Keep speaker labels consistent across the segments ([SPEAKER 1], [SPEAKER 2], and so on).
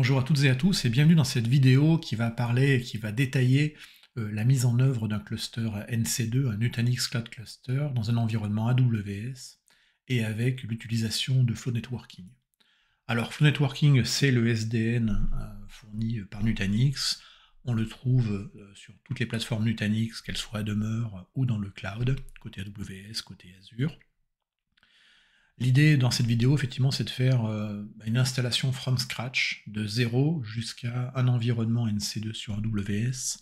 [SPEAKER 1] Bonjour à toutes et à tous et bienvenue dans cette vidéo qui va parler, qui va détailler la mise en œuvre d'un cluster NC2, un Nutanix Cloud Cluster, dans un environnement AWS et avec l'utilisation de Flow Networking. Alors Flow Networking, c'est le SDN fourni par Nutanix. On le trouve sur toutes les plateformes Nutanix, qu'elles soient à demeure ou dans le cloud, côté AWS, côté Azure. L'idée dans cette vidéo, effectivement, c'est de faire une installation from scratch, de 0 jusqu'à un environnement NC2 sur AWS,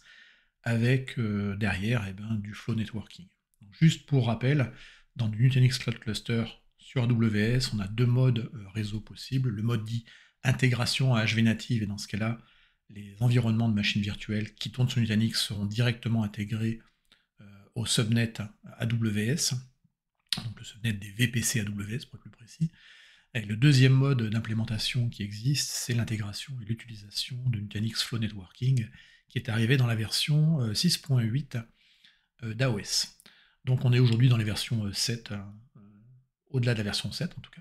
[SPEAKER 1] avec derrière du flow networking. Donc, juste pour rappel, dans du Nutanix Cloud Cluster sur AWS, on a deux modes réseau possibles. Le mode dit intégration à HV native, et dans ce cas-là, les environnements de machines virtuelles qui tournent sur Nutanix seront directement intégrés au subnet AWS, donc le subnet des VPC AWS pour être plus précis. Et le deuxième mode d'implémentation qui existe, c'est l'intégration et l'utilisation de Nutanix Flow Networking, qui est arrivé dans la version 6.8 d'AOS. Donc on est aujourd'hui dans les versions 7, au-delà de la version 7 en tout cas.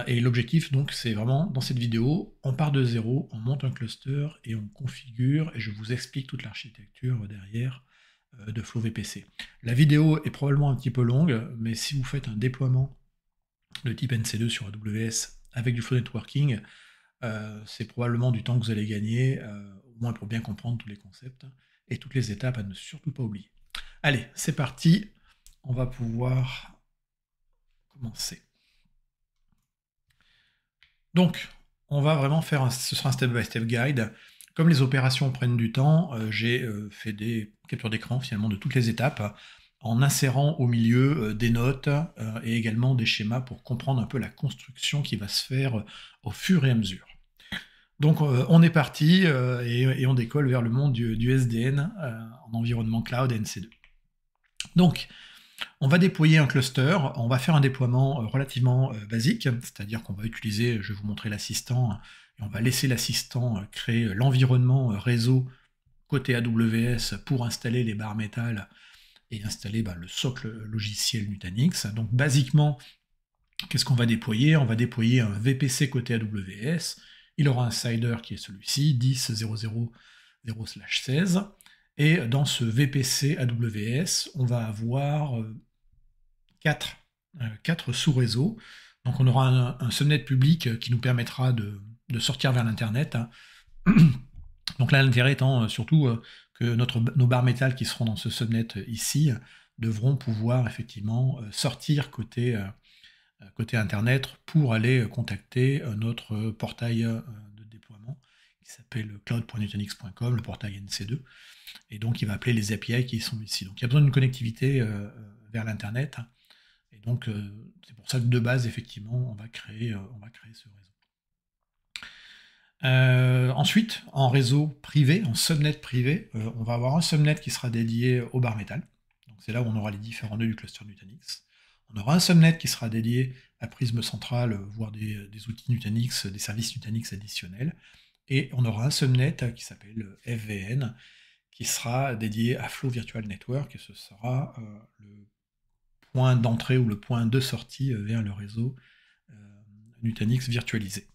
[SPEAKER 1] Et l'objectif, donc, c'est vraiment, dans cette vidéo, on part de zéro, on monte un cluster et on configure, et je vous explique toute l'architecture derrière de Flow VPC. La vidéo est probablement un petit peu longue, mais si vous faites un déploiement de type NC2 sur AWS avec du Flow Networking, c'est probablement du temps que vous allez gagner, au moins pour bien comprendre tous les concepts et toutes les étapes à ne surtout pas oublier. Allez, c'est parti, on va pouvoir commencer. Donc, on va vraiment faire, ce sera un step-by-step guide. Comme les opérations prennent du temps, j'ai fait des captures d'écran finalement de toutes les étapes, en insérant au milieu des notes et également des schémas pour comprendre un peu la construction qui va se faire au fur et à mesure. Donc on est parti et on décolle vers le monde du SDN en environnement cloud NC2. Donc, on va déployer un cluster, on va faire un déploiement relativement basique, c'est-à-dire qu'on va utiliser, je vais vous montrer l'assistant, et on va laisser l'assistant créer l'environnement réseau côté AWS pour installer les barres métal et installer le socle logiciel Nutanix. Donc basiquement, qu'est-ce qu'on va déployer? On va déployer un VPC côté AWS, il aura un CIDR qui est celui-ci, 10.0.0/16, et dans ce VPC AWS, on va avoir 4 sous-réseaux. Donc on aura un subnet public qui nous permettra de sortir vers l'Internet. Donc là, l'intérêt étant surtout que nos barres métal qui seront dans ce subnet ici devront pouvoir effectivement sortir côté Internet pour aller contacter notre portail de déploiement qui s'appelle cloud.nutanix.com, le portail NC2. Et donc il va appeler les API qui sont ici. Donc il y a besoin d'une connectivité vers l'Internet. Et donc c'est pour ça que de base, effectivement, on va créer ce réseau. Ensuite, en réseau privé, en subnet privé, on va avoir un subnet qui sera dédié aux barres métal. Donc c'est là où on aura les différents nœuds du cluster Nutanix. On aura un subnet qui sera dédié à Prism Central, voire des outils Nutanix, des services Nutanix additionnels. Et on aura un subnet qui s'appelle FVN, qui sera dédié à Flow Virtual Network, et ce sera le point d'entrée ou le point de sortie vers le réseau Nutanix virtualisé.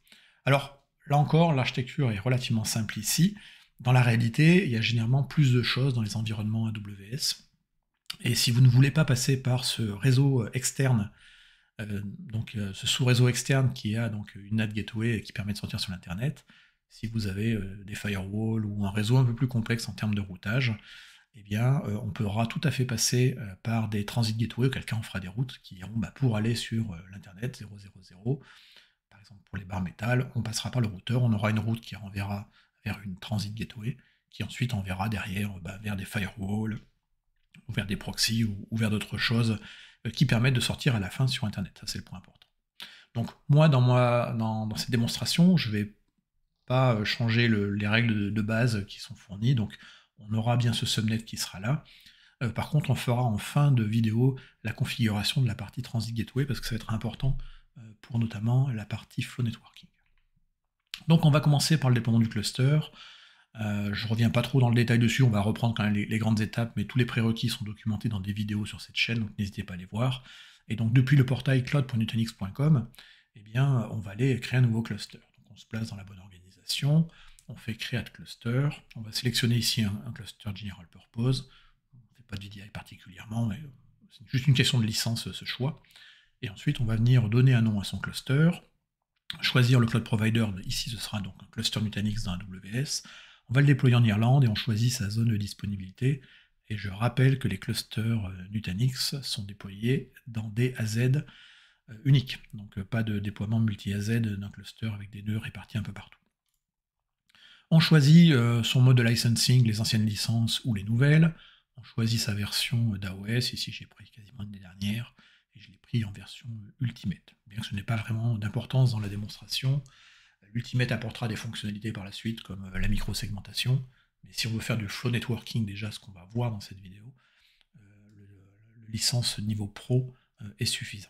[SPEAKER 1] Alors, là encore, l'architecture est relativement simple ici. Dans la réalité, il y a généralement plus de choses dans les environnements AWS. Et si vous ne voulez pas passer par ce réseau externe, ce sous-réseau externe qui a donc une NAT gateway qui permet de sortir sur l'Internet, si vous avez des firewalls ou un réseau un peu plus complexe en termes de routage, eh bien, on pourra tout à fait passer par des transit gateways, auquel cas on fera des routes qui iront pour aller sur l'Internet 000. Par exemple, pour les barres métal, on passera par le routeur, on aura une route qui renverra vers une transit gateway, qui ensuite enverra derrière vers des firewalls, ou vers des proxys, ou vers d'autres choses qui permettent de sortir à la fin sur Internet. Ça, c'est le point important. Donc, moi, dans cette démonstration, je ne vais pas changer les règles de base qui sont fournies, donc on aura bien ce subnet qui sera là. Par contre, on fera en fin de vidéo la configuration de la partie Transit Gateway, parce que ça va être important pour notamment la partie Flow Networking. Donc on va commencer par le déploiement du cluster. Je ne reviens pas trop dans le détail dessus, on va reprendre quand même les grandes étapes, mais tous les prérequis sont documentés dans des vidéos sur cette chaîne, donc n'hésitez pas à les voir. Et donc depuis le portail cloud.nutanix.com, eh bien, on va aller créer un nouveau cluster. Donc on se place dans la bonne organisation. automatisation. On fait Create Cluster. On va sélectionner ici un cluster General Purpose. On ne fait pas de VDI particulièrement, mais c'est juste une question de licence, ce choix. Et ensuite, on va venir donner un nom à son cluster, choisir le cloud provider. Ici, ce sera donc un cluster Nutanix dans AWS. On va le déployer en Irlande et on choisit sa zone de disponibilité. Et je rappelle que les clusters Nutanix sont déployés dans des AZ uniques. Donc pas de déploiement multi-AZ d'un cluster avec des nœuds répartis un peu partout. On choisit son mode de licensing, les anciennes licences ou les nouvelles. On choisit sa version d'AOS. Ici, j'ai pris quasiment une des dernières. Et je l'ai pris en version Ultimate. Bien que ce n'ait pas vraiment d'importance dans la démonstration, l'Ultimate apportera des fonctionnalités par la suite, comme la micro-segmentation. Mais si on veut faire du flow networking, déjà ce qu'on va voir dans cette vidéo, le licence niveau pro est suffisant.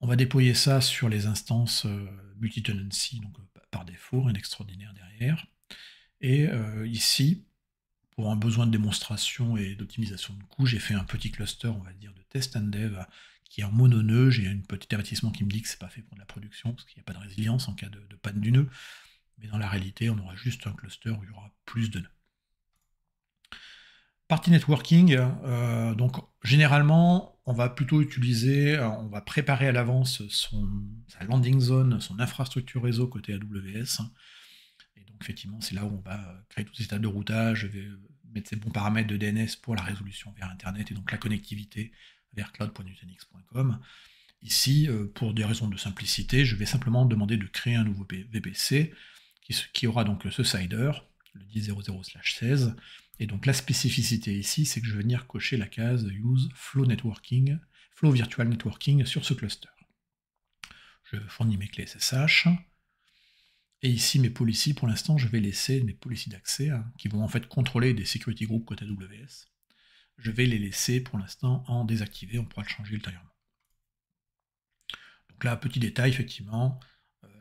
[SPEAKER 1] On va déployer ça sur les instances multi-tenancy, donc par défaut, rien d'extraordinaire derrière. Et ici, pour un besoin de démonstration et d'optimisation de coûts, j'ai fait un petit cluster, on va dire, de test and dev qui est en mononœud. J'ai un petit avertissement qui me dit que c'est pas fait pour de la production, parce qu'il n'y a pas de résilience en cas de panne du nœud. Mais dans la réalité, on aura juste un cluster où il y aura plus de nœuds. Partie networking, donc généralement, on va plutôt utiliser, on va préparer à l'avance sa landing zone, son infrastructure réseau côté AWS. Et donc effectivement, c'est là où on va créer toutes ces tables de routage, je vais mettre ces bons paramètres de DNS pour la résolution vers Internet et donc la connectivité vers cloud.nutanix.com. Ici, pour des raisons de simplicité, je vais simplement demander de créer un nouveau VPC qui aura donc ce CIDR, le 10.0.0/16. Et donc la spécificité ici, c'est que je vais venir cocher la case Use Flow Networking, Flow Virtual Networking sur ce cluster. Je fournis mes clés SSH. Et ici, mes policies, pour l'instant, je vais laisser mes policies d'accès, qui vont en fait contrôler des security groups côté AWS. Je vais les laisser pour l'instant en désactivé, on pourra le changer ultérieurement. Donc là, petit détail, effectivement,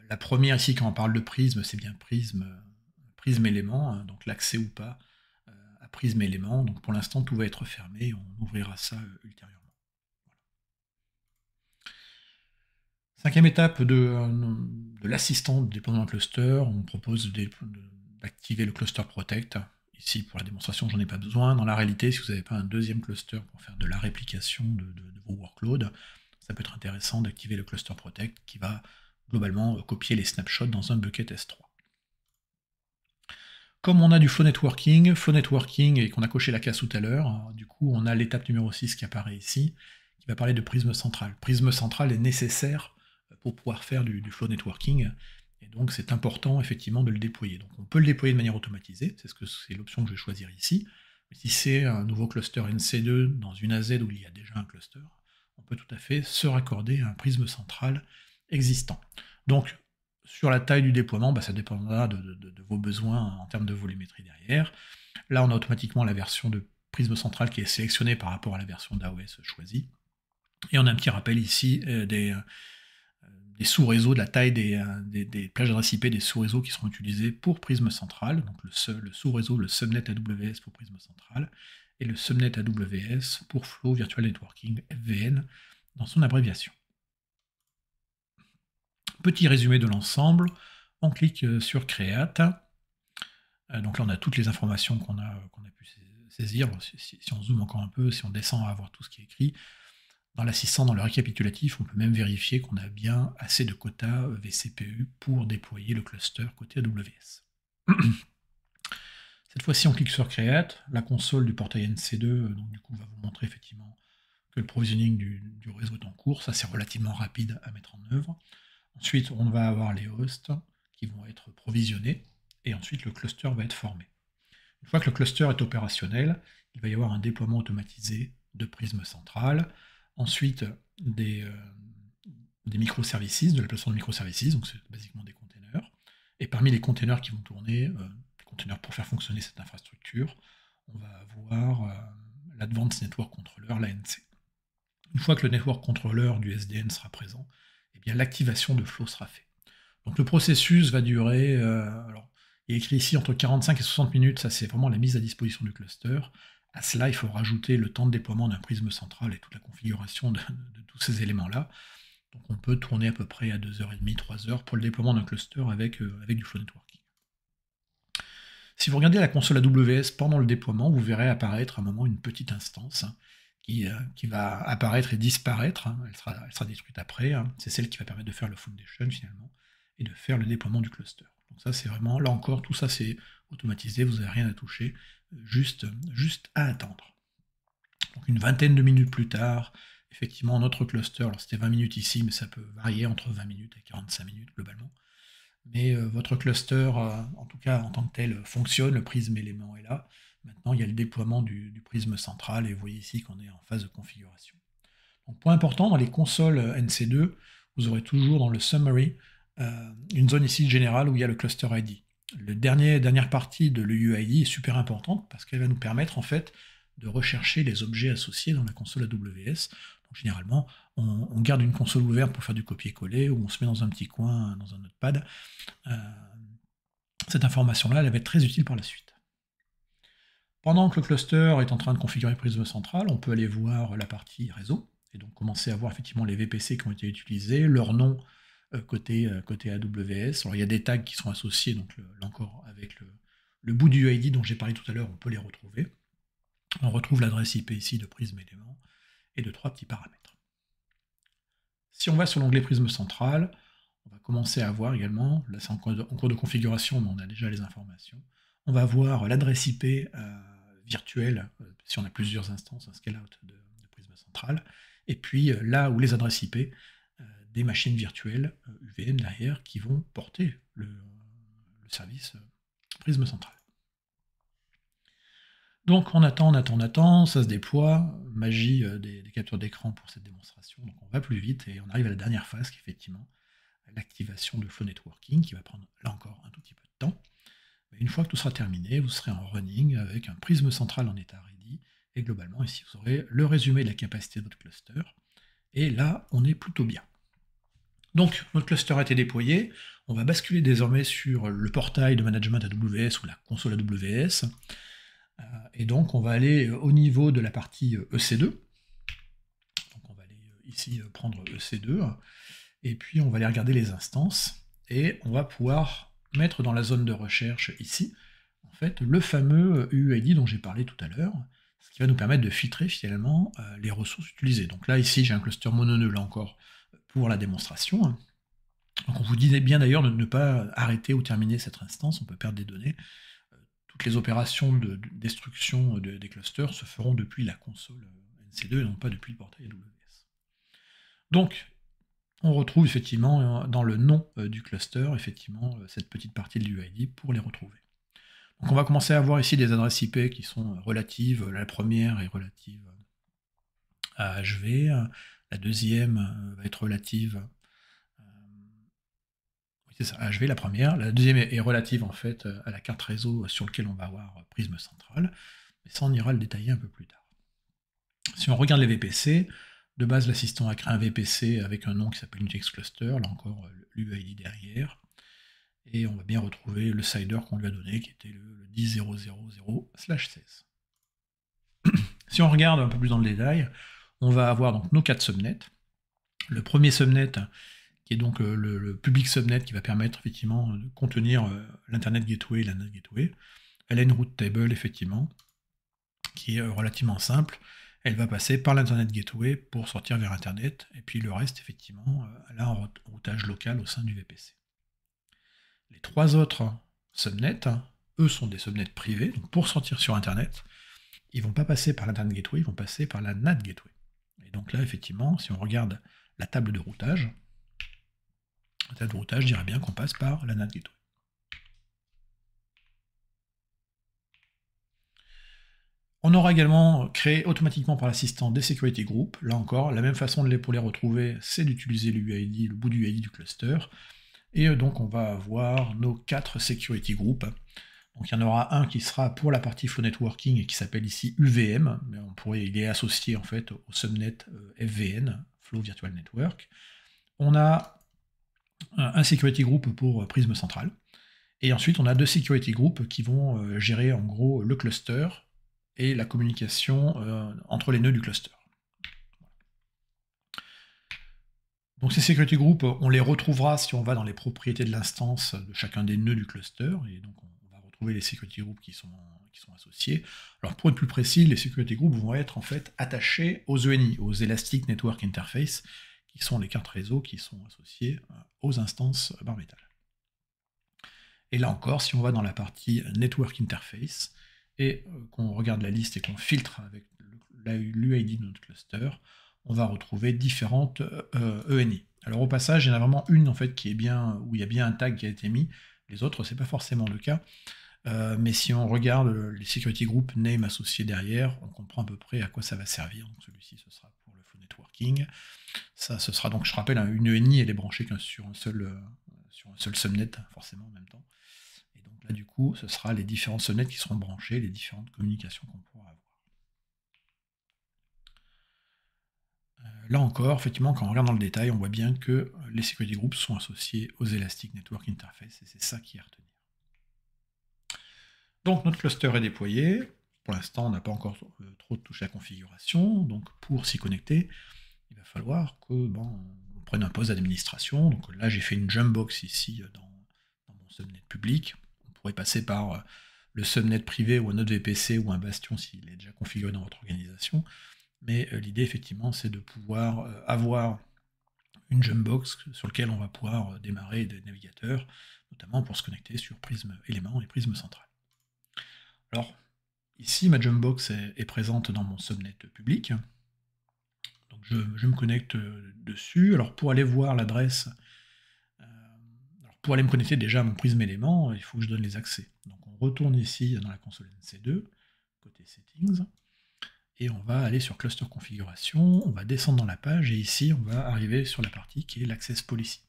[SPEAKER 1] la première ici, quand on parle de prisme, c'est bien prisme élément, donc l'accès ou pas à prisme élément. Donc pour l'instant, tout va être fermé, on ouvrira ça ultérieurement. Voilà. Cinquième étape de l'assistant de déploiement d'un cluster, on propose d'activer le cluster protect. Ici, pour la démonstration, j'en ai pas besoin. Dans la réalité, si vous n'avez pas un deuxième cluster pour faire de la réplication de vos workloads, ça peut être intéressant d'activer le cluster protect qui va globalement copier les snapshots dans un bucket S3. Comme on a du flow networking et qu'on a coché la case tout à l'heure, du coup on a l'étape numéro 6 qui apparaît ici, qui va parler de prisme central. Prisme central est nécessaire pour pouvoir faire du flow networking, et donc c'est important effectivement de le déployer. Donc on peut le déployer de manière automatisée, c'est l'option que je vais choisir ici. Mais si c'est un nouveau cluster NC2 dans une AZ où il y a déjà un cluster, on peut tout à fait se raccorder à un prisme central existant. Donc sur la taille du déploiement, ça dépendra de vos besoins en termes de volumétrie derrière. Là, on a automatiquement la version de prisme central qui est sélectionnée par rapport à la version d'AOS choisie. Et on a un petit rappel ici des sous-réseaux, de la taille des plages d'adresse IP des sous-réseaux qui seront utilisés pour prisme central. Donc le sous-réseau, le subnet AWS pour prisme central, et le subnet AWS pour Flow Virtual Networking, FVN, dans son abréviation. Petit résumé de l'ensemble, on clique sur Create. Donc là, on a toutes les informations qu'on a pu saisir. Si on zoome encore un peu, si on descend à voir tout ce qui est écrit, dans l'assistant, dans le récapitulatif, on peut même vérifier qu'on a bien assez de quotas vCPU pour déployer le cluster côté AWS. Cette fois-ci, on clique sur Create. La console du portail NC2 donc, du coup, va vous montrer effectivement que le provisioning du réseau est en cours. Ça, c'est relativement rapide à mettre en œuvre. Ensuite, on va avoir les hosts qui vont être provisionnés, et ensuite le cluster va être formé. Une fois que le cluster est opérationnel, il va y avoir un déploiement automatisé de prisme central, ensuite des microservices, de la plateforme de microservices, donc c'est basiquement des containers, et parmi les containers qui vont tourner, containers pour faire fonctionner cette infrastructure, on va avoir l'Advanced Network Controller, l'ANC. Une fois que le Network Controller du SDN sera présent, eh bien l'activation de flow sera faite. Donc le processus va durer, alors il est écrit ici entre 45 et 60 minutes, ça c'est vraiment la mise à disposition du cluster. À cela, il faut rajouter le temps de déploiement d'un prisme central et toute la configuration de tous ces éléments-là. Donc on peut tourner à peu près à 2h30, 3h pour le déploiement d'un cluster avec du flow networking. Si vous regardez la console AWS pendant le déploiement, vous verrez apparaître à un moment une petite instance qui va apparaître et disparaître. Elle sera détruite après. C'est celle qui va permettre de faire le foundation finalement et de faire le déploiement du cluster. Donc ça c'est vraiment, là encore, tout ça c'est automatisé, vous n'avez rien à toucher, juste à attendre. Donc une vingtaine de minutes plus tard, effectivement notre cluster, alors c'était 20 minutes ici, mais ça peut varier entre 20 minutes et 45 minutes globalement. Mais votre cluster, en tout cas en tant que tel, fonctionne, le prisme élément est là. Maintenant, il y a le déploiement du prisme central, et vous voyez ici qu'on est en phase de configuration. Donc, point important, dans les consoles NC2, vous aurez toujours dans le summary une zone ici générale où il y a le cluster ID. La dernière partie de l'UID est super importante parce qu'elle va nous permettre en fait de rechercher les objets associés dans la console AWS. Donc généralement, on garde une console ouverte pour faire du copier-coller, ou on se met dans un petit coin, dans un notepad. Cette information-là, elle va être très utile par la suite. Pendant que le cluster est en train de configurer Prisme Central, on peut aller voir la partie réseau, et donc commencer à voir effectivement les VPC qui ont été utilisés, leur nom côté AWS. Alors il y a des tags qui sont associés, donc là encore avec le bout du UID dont j'ai parlé tout à l'heure, on peut les retrouver. On retrouve l'adresse IP ici de Prisme élément, et de 3 petits paramètres. Si on va sur l'onglet Prisme Central, on va commencer à voir également, là c'est en cours de configuration, mais on a déjà les informations, on va voir l'adresse IP virtuelle, si on a plusieurs instances, un scale-out de Prisme Central, et puis là où les adresses IP des machines virtuelles UVM derrière qui vont porter le service Prisme Central. Donc on attend, ça se déploie, magie des captures d'écran pour cette démonstration, donc on va plus vite et on arrive à la dernière phase qui est effectivement l'activation de flow networking qui va prendre là encore un tout petit peu de temps. Mais une fois que tout sera terminé, vous serez en running avec un prisme central en état ready et globalement ici vous aurez le résumé de la capacité de votre cluster et là on est plutôt bien. Donc notre cluster a été déployé, on va basculer désormais sur le portail de management AWS ou la console AWS. Et donc on va aller au niveau de la partie EC2. Donc on va aller ici prendre EC2, et puis on va aller regarder les instances, et on va pouvoir mettre dans la zone de recherche ici, en fait, le fameux UUID dont j'ai parlé tout à l'heure, ce qui va nous permettre de filtrer finalement les ressources utilisées. Donc là ici j'ai un cluster mononeux, là encore, pour la démonstration. Donc on vous dit bien d'ailleurs de ne pas arrêter ou terminer cette instance, on peut perdre des données. Toutes les opérations de destruction des clusters se feront depuis la console NC2 et non pas depuis le portail AWS. Donc, on retrouve effectivement dans le nom du cluster, effectivement, cette petite partie de l'UID pour les retrouver. Donc on va commencer à voir ici des adresses IP qui sont relatives. La première est relative à HV, la deuxième va être relative c'est ça, HV la première. La deuxième est relative en fait à la carte réseau sur laquelle on va avoir Prisme Central. Mais ça, on ira le détailler un peu plus tard. Si on regarde les VPC, de base, l'assistant a créé un VPC avec un nom qui s'appelle Nutanix Cluster, là encore l'UID derrière. Et on va bien retrouver le CIDR qu'on lui a donné, qui était le 10.0.0.0/16. Si on regarde un peu plus dans le détail, on va avoir donc nos 4 subnets. Le premier subnet, qui est donc le public subnet qui va permettre effectivement de contenir l'Internet Gateway et la NAT Gateway. Elle a une route table, effectivement, qui est relativement simple. Elle va passer par l'Internet Gateway pour sortir vers Internet, et puis le reste, effectivement, elle a un routage local au sein du VPC. Les 3 autres subnets, eux, sont des subnets privés, donc pour sortir sur Internet, ils ne vont pas passer par l'Internet Gateway, ils vont passer par la NAT Gateway. Et donc là, effectivement, si on regarde la table de routage, je dirais bien qu'on passe par la NAT Gateway. On aura également créé automatiquement par l'assistant des security groups. Là encore, la même façon pour les retrouver, c'est d'utiliser l'UID, le bout du UID du cluster. Et donc on va avoir nos 4 security groups. Donc il y en aura un qui sera pour la partie flow networking et qui s'appelle ici UVM, mais il est associé en fait au subnet FVN, Flow Virtual Network. On a un security group pour Prisme Central. Et ensuite, on a 2 security groups qui vont gérer en gros le cluster et la communication entre les nœuds du cluster. Donc ces security groups, on les retrouvera si on va dans les propriétés de l'instance de chacun des nœuds du cluster, et donc on va retrouver les security groups qui sont associés. Alors pour être plus précis, les security groups vont être en fait attachés aux ENI, aux Elastic Network Interface, qui sont les cartes réseau qui sont associées aux instances bare metal. Et là encore, si on va dans la partie Network Interface, et qu'on regarde la liste et qu'on filtre avec l'UID de notre cluster, on va retrouver différentes ENI. Alors au passage, il y en a vraiment une en fait qui est bien, où il y a bien un tag qui a été mis. Les autres, c'est pas forcément le cas. Mais si on regarde les security group name associés derrière, on comprend à peu près à quoi ça va servir. Donc celui-ci, ce sera pour le flow networking. Ça, ce sera donc, je rappelle, une ENI, elle est branchée sur un seul subnet, forcément en même temps. Et donc là, du coup, ce sera les différents subnets qui seront branchés, les différentes communications qu'on pourra avoir. Là encore, effectivement, quand on regarde dans le détail, on voit bien que les security groups sont associés aux Elastic Network Interface, et c'est ça qui est à retenir. Donc notre cluster est déployé. Pour l'instant, on n'a pas encore trop touché à la configuration. Donc pour s'y connecter, il va falloir que on prenne un poste d'administration. Donc là, j'ai fait une jumpbox ici dans mon subnet public. On pourrait passer par le subnet privé ou un autre VPC ou un bastion s'il est déjà configuré dans votre organisation. Mais l'idée, effectivement, c'est de pouvoir avoir une jumpbox sur laquelle on va pouvoir démarrer des navigateurs, notamment pour se connecter sur Prism Éléments et Prism Central. Alors, ici, ma jumpbox est présente dans mon subnet public. Donc je me connecte dessus. Alors pour aller voir l'adresse, pour aller me connecter déjà à mon Prism Élément, il faut que je donne les accès. Donc on retourne ici dans la console NC2, côté Settings, et on va aller sur Cluster Configuration, on va descendre dans la page, et ici on va arriver sur la partie qui est l'Access Policy.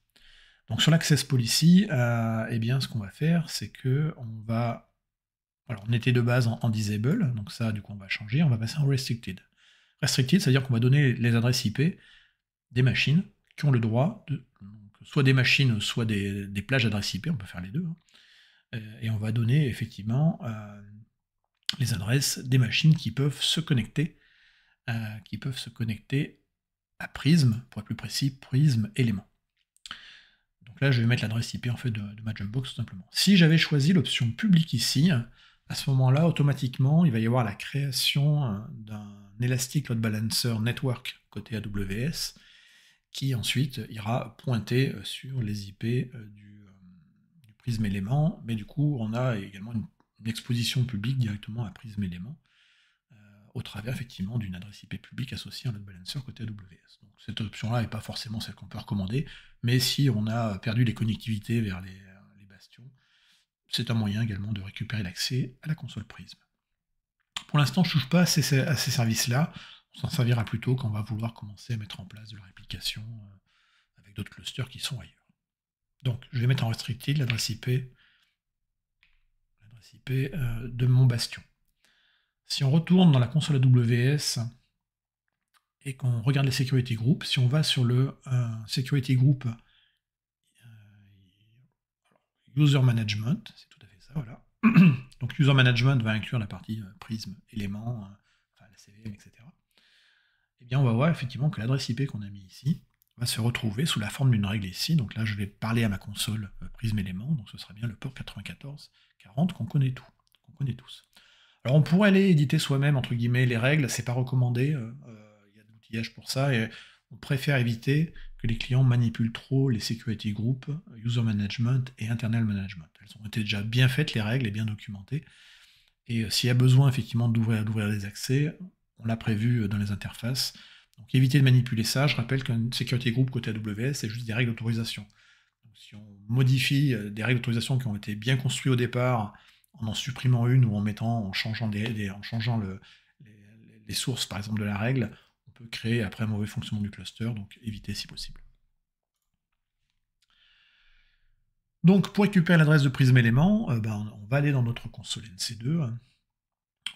[SPEAKER 1] Donc sur l'Access Policy, eh bien ce qu'on va faire, c'est que on va... Alors on était de base en Disable, donc ça du coup on va changer, on va passer en Restricted. Restricted, c'est-à-dire qu'on va donner les adresses IP des machines qui ont le droit de... soit des machines, soit des plages d'adresses IP, on peut faire les deux, hein. Et on va donner effectivement les adresses des machines qui peuvent se connecter à Prism, pour être plus précis, Prism Éléments. Donc là, je vais mettre l'adresse IP en fait de ma jumpbox tout simplement. Si j'avais choisi l'option publique ici, à ce moment-là, automatiquement, il va y avoir la création d'un Elastic Load Balancer Network côté AWS, qui ensuite ira pointer sur les IP du Prism Élément, mais du coup, on a également une exposition publique directement à Prism Élément, au travers effectivement d'une adresse IP publique associée à un load balancer côté AWS. Donc cette option-là n'est pas forcément celle qu'on peut recommander, mais si on a perdu les connectivités vers les bastions, c'est un moyen également de récupérer l'accès à la console Prism. Pour l'instant, je ne touche pas à ces services-là, on s'en servira plutôt quand on va vouloir commencer à mettre en place de la réplication avec d'autres clusters qui sont ailleurs. Donc je vais mettre en restricted l'adresse IP de mon bastion. Si on retourne dans la console AWS et qu'on regarde les security groups, si on va sur le security group user management, c'est tout à fait ça, voilà. Donc user management va inclure la partie Prism, éléments, enfin la CVM, etc. Et bien on va voir effectivement que l'adresse IP qu'on a mis ici va se retrouver sous la forme d'une règle ici. Donc là je vais parler à ma console Prism éléments, donc ce sera bien le port 9440 qu'on connaît tous. Alors on pourrait aller éditer soi-même, entre guillemets, les règles, c'est pas recommandé, il y a de l'outillage pour ça, et on préfère éviter que les clients manipulent trop les security groups, user management et internal management. Elles ont été déjà bien faites, les règles, et bien documentées, et s'il y a besoin effectivement d'ouvrir des accès, on l'a prévu dans les interfaces. Donc évitez de manipuler ça. Je rappelle qu'un security group côté AWS, c'est juste des règles d'autorisation. Si on modifie des règles d'autorisation qui ont été bien construites au départ, en supprimant une ou en changeant les sources, par exemple, de la règle, on peut créer après un mauvais fonctionnement du cluster, donc évitez si possible. Donc pour récupérer l'adresse de Prism Élément, on va aller dans notre console NC2, on va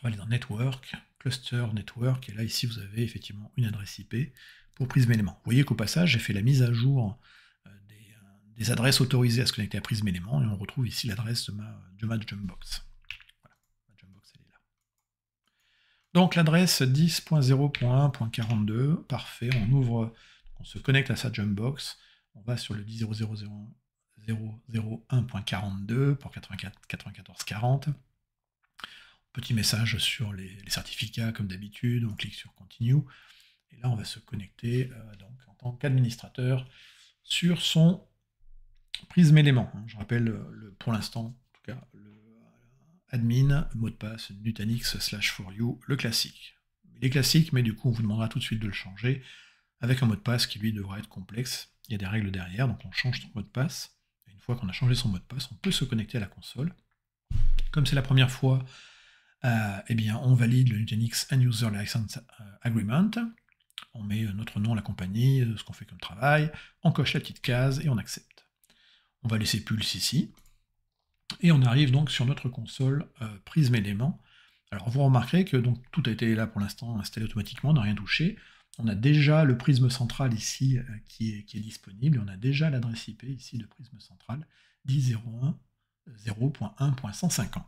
[SPEAKER 1] aller dans Network, Cluster Network, et là ici vous avez effectivement une adresse IP pour Prism Élément. Vous voyez qu'au passage j'ai fait la mise à jour des adresses autorisées à se connecter à Prism Élément, et on retrouve ici l'adresse de ma jumpbox. Voilà, ma jumpbox elle est là. Donc l'adresse 10.0.1.42, parfait, on on se connecte à sa jumpbox, on va sur le 10.0.0.0.1.42 pour 94.40. Petit message sur les certificats comme d'habitude, on clique sur Continue, et là on va se connecter donc, en tant qu'administrateur sur son Prism élément. Je rappelle pour l'instant, en tout cas, le admin, mot de passe, nutanix/for you, le classique. Il est classique, mais du coup on vous demandera tout de suite de le changer, avec un mot de passe qui lui devra être complexe. Il y a des règles derrière, donc on change son mot de passe. Et une fois qu'on a changé son mot de passe, on peut se connecter à la console. Comme c'est la première fois, eh bien, on valide le Nutanix End User License Agreement. On met notre nom à la compagnie, ce qu'on fait comme travail, on coche la petite case et on accepte. On va laisser Pulse ici. Et on arrive donc sur notre console Prism élément. Alors vous remarquerez que donc, tout a été là pour l'instant installé automatiquement, on n'a rien touché. On a déjà le prisme central ici qui est disponible, et on a déjà l'adresse IP ici de prisme central 10.0.1.150.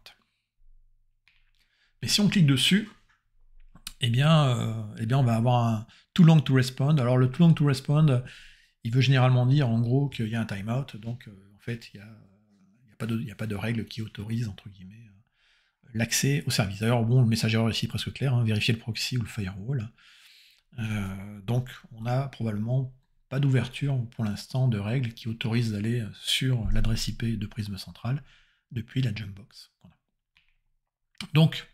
[SPEAKER 1] Mais si on clique dessus, eh bien on va avoir un too long to respond. Alors le too long to respond, il veut généralement dire en gros qu'il y a un timeout, donc en fait il n'y a pas de règle qui autorise entre guillemets l'accès au service. D'ailleurs bon, le message erreur ici est presque clair, hein, vérifier le proxy ou le firewall. Donc on n'a probablement pas d'ouverture pour l'instant de règles qui autorisent d'aller sur l'adresse IP de Prism Central depuis la Jumpbox. Donc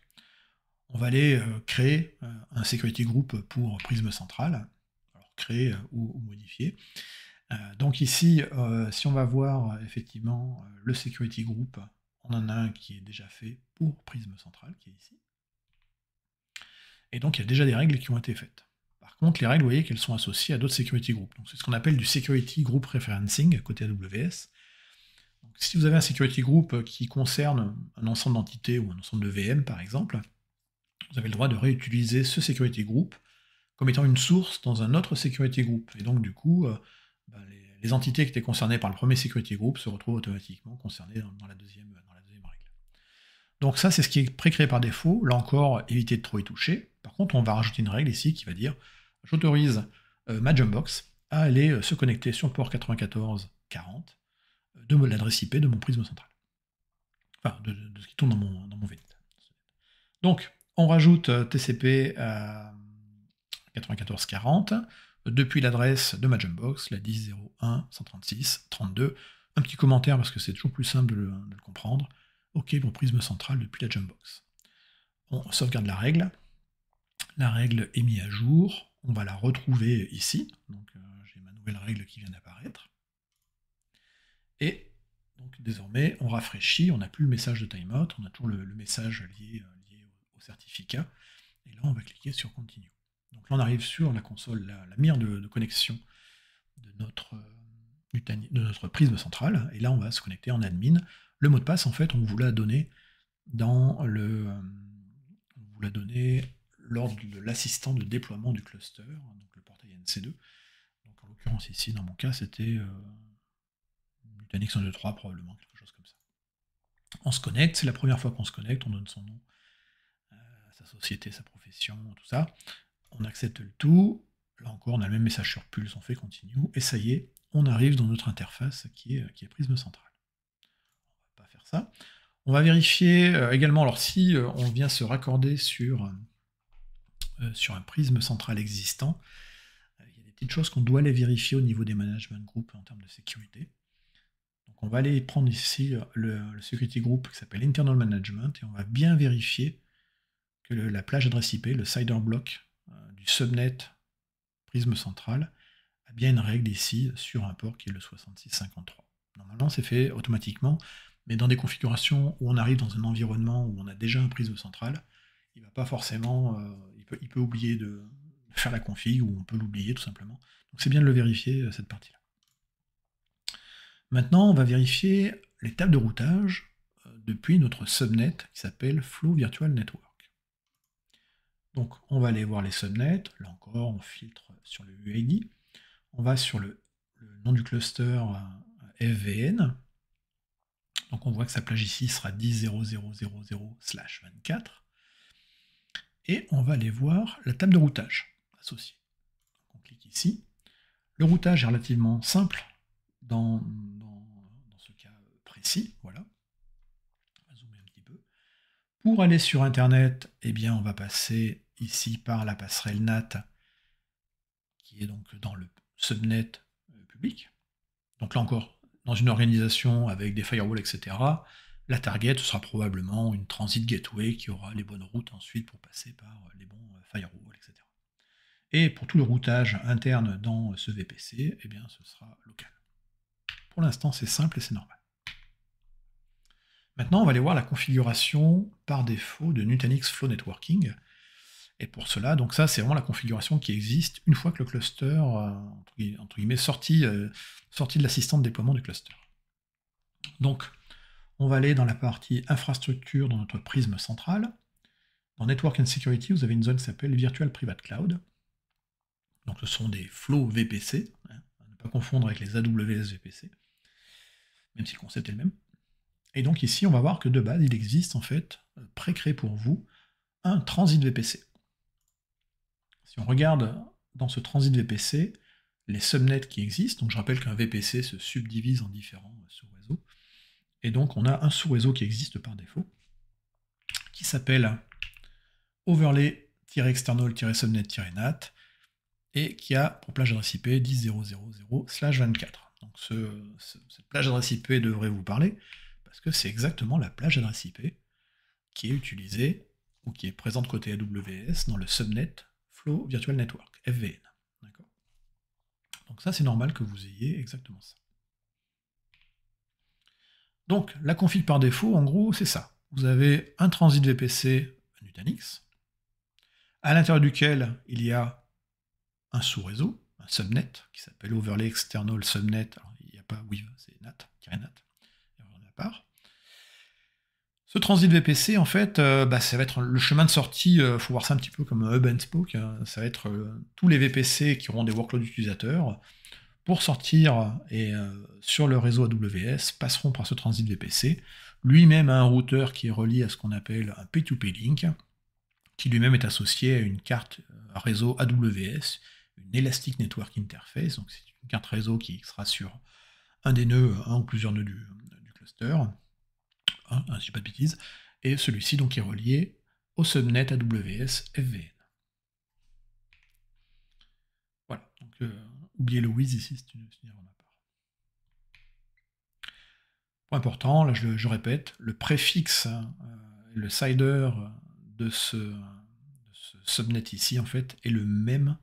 [SPEAKER 1] on va aller créer un security group pour Prism Central, alors créer ou modifier. Donc ici, si on va voir effectivement le security group, on en a un qui est déjà fait pour Prism Central, qui est ici. Et donc il y a déjà des règles qui ont été faites. Par contre, les règles, vous voyez qu'elles sont associées à d'autres security groups. Donc c'est ce qu'on appelle du security group referencing côté AWS. Donc, si vous avez un security group qui concerne un ensemble d'entités ou un ensemble de VM par exemple, vous avez le droit de réutiliser ce security group comme étant une source dans un autre security group. Et donc du coup, les entités qui étaient concernées par le premier security group se retrouvent automatiquement concernées dans la deuxième règle. Donc ça, c'est ce qui est pré-créé par défaut. Là encore, évitez de trop y toucher. Par contre, on va rajouter une règle ici qui va dire j'autorise ma Jumpbox à aller se connecter sur le port 9440 de l'adresse IP de mon prisme central. Enfin, de ce qui tourne dans mon VNet. Donc, on rajoute TCP à 9440 depuis l'adresse de ma Jumpbox, la 10.0.1.136.32. Un petit commentaire parce que c'est toujours plus simple de le comprendre. OK pour prisme central depuis la Jumpbox. On sauvegarde la règle. La règle est mise à jour. On va la retrouver ici. Donc j'ai ma nouvelle règle qui vient d'apparaître. Et donc désormais, on rafraîchit. On n'a plus le message de timeout. On a toujours le message lié au certificat. Et là, on va cliquer sur Continue. Donc là, on arrive sur la console, la mire de connexion de notre prisme central. Et là, on va se connecter en admin. Le mot de passe, en fait, on vous l'a donné lors de l'assistant de déploiement du cluster, donc le portail NC2. Donc en l'occurrence ici, dans mon cas, c'était Nutanix 1.2.3 probablement, quelque chose comme ça. On se connecte, c'est la première fois qu'on se connecte, on donne son nom, sa société, sa profession, tout ça. On accepte le tout. Là encore, on a le même message sur Pulse, on fait Continue, et ça y est, on arrive dans notre interface qui est Prisme Central. On va pas faire ça. On va vérifier également, alors si on vient se raccorder sur un prisme central existant, il y a des petites choses qu'on doit aller vérifier au niveau des management groups en termes de sécurité. Donc on va aller prendre ici le security group qui s'appelle Internal Management, et on va bien vérifier que la plage adresse IP, le CIDR block du subnet prisme central, a bien une règle ici sur un port qui est le 6653. Normalement c'est fait automatiquement, mais dans des configurations où on arrive dans un environnement où on a déjà un prisme central, il va pas forcément, il peut oublier de faire la config, ou on peut l'oublier tout simplement. Donc c'est bien de le vérifier, cette partie-là. Maintenant, on va vérifier les tables de routage depuis notre subnet qui s'appelle Flow Virtual Network. Donc on va aller voir les subnets, là encore on filtre sur le UID, on va sur le nom du cluster FVN. Donc on voit que sa plage ici sera 10.0.0.0/24. Et on va aller voir la table de routage associée. Donc on clique ici. Le routage est relativement simple dans ce cas précis. Voilà. On va zoomer un petit peu. Pour aller sur Internet, eh bien, on va passer ici par la passerelle NAT, qui est donc dans le subnet public. Donc là encore, dans une organisation avec des firewalls, etc., la target sera probablement une transit gateway qui aura les bonnes routes ensuite pour passer par les bons firewalls, etc. Et pour tout le routage interne dans ce VPC, eh bien, ce sera local. Pour l'instant, c'est simple et c'est normal. Maintenant, on va aller voir la configuration par défaut de Nutanix Flow Networking. Et pour cela, donc ça, c'est vraiment la configuration qui existe une fois que le cluster, entre guillemets, sorti de l'assistant de déploiement du cluster. Donc, on va aller dans la partie infrastructure dans notre prisme central. Dans Network and Security, vous avez une zone qui s'appelle Virtual Private Cloud. Donc ce sont des flows VPC, à ne pas confondre avec les AWS VPC, même si le concept est le même. Et donc ici, on va voir que de base, il existe en fait, pré-créé pour vous, un transit VPC. Si on regarde dans ce transit VPC, les subnets qui existent, donc je rappelle qu'un VPC se subdivise en différents sous-réseaux, et donc on a un sous-réseau qui existe par défaut, qui s'appelle overlay-external-subnet-nat, et qui a pour plage adresse IP 10.0.0.0/24. Donc cette plage adresse IP devrait vous parler, parce que c'est exactement la plage adresse IP qui est utilisée, ou qui est présente côté AWS dans le subnet Flow Virtual Network, FVN. Donc ça, c'est normal que vous ayez exactement ça. Donc la config par défaut, en gros, c'est ça. Vous avez un transit VPC Nutanix, à l'intérieur duquel il y a un sous-réseau, un subnet, qui s'appelle Overlay External Subnet. Alors, il n'y a pas WIV, c'est NAT, NAT, à part. Ce transit VPC, en fait, ça va être le chemin de sortie, il faut voir ça un petit peu comme un hub and spoke, ça va être tous les VPC qui auront des workloads utilisateurs, pour sortir et sur le réseau AWS, passeront par ce transit VPC. Lui-même a un routeur qui est relié à ce qu'on appelle un P2P link, qui lui-même est associé à une carte réseau AWS, une Elastic Network Interface, donc c'est une carte réseau qui sera sur un des nœuds, un ou plusieurs nœuds du cluster, si je dis pas de bêtises, et celui-ci donc est relié au subnet AWS FVN. Voilà, donc oubliez le Wiz ici, c'est une erreur de ma part. Point important, là je répète, le préfixe, le cider de ce subnet ici, en fait, est le même,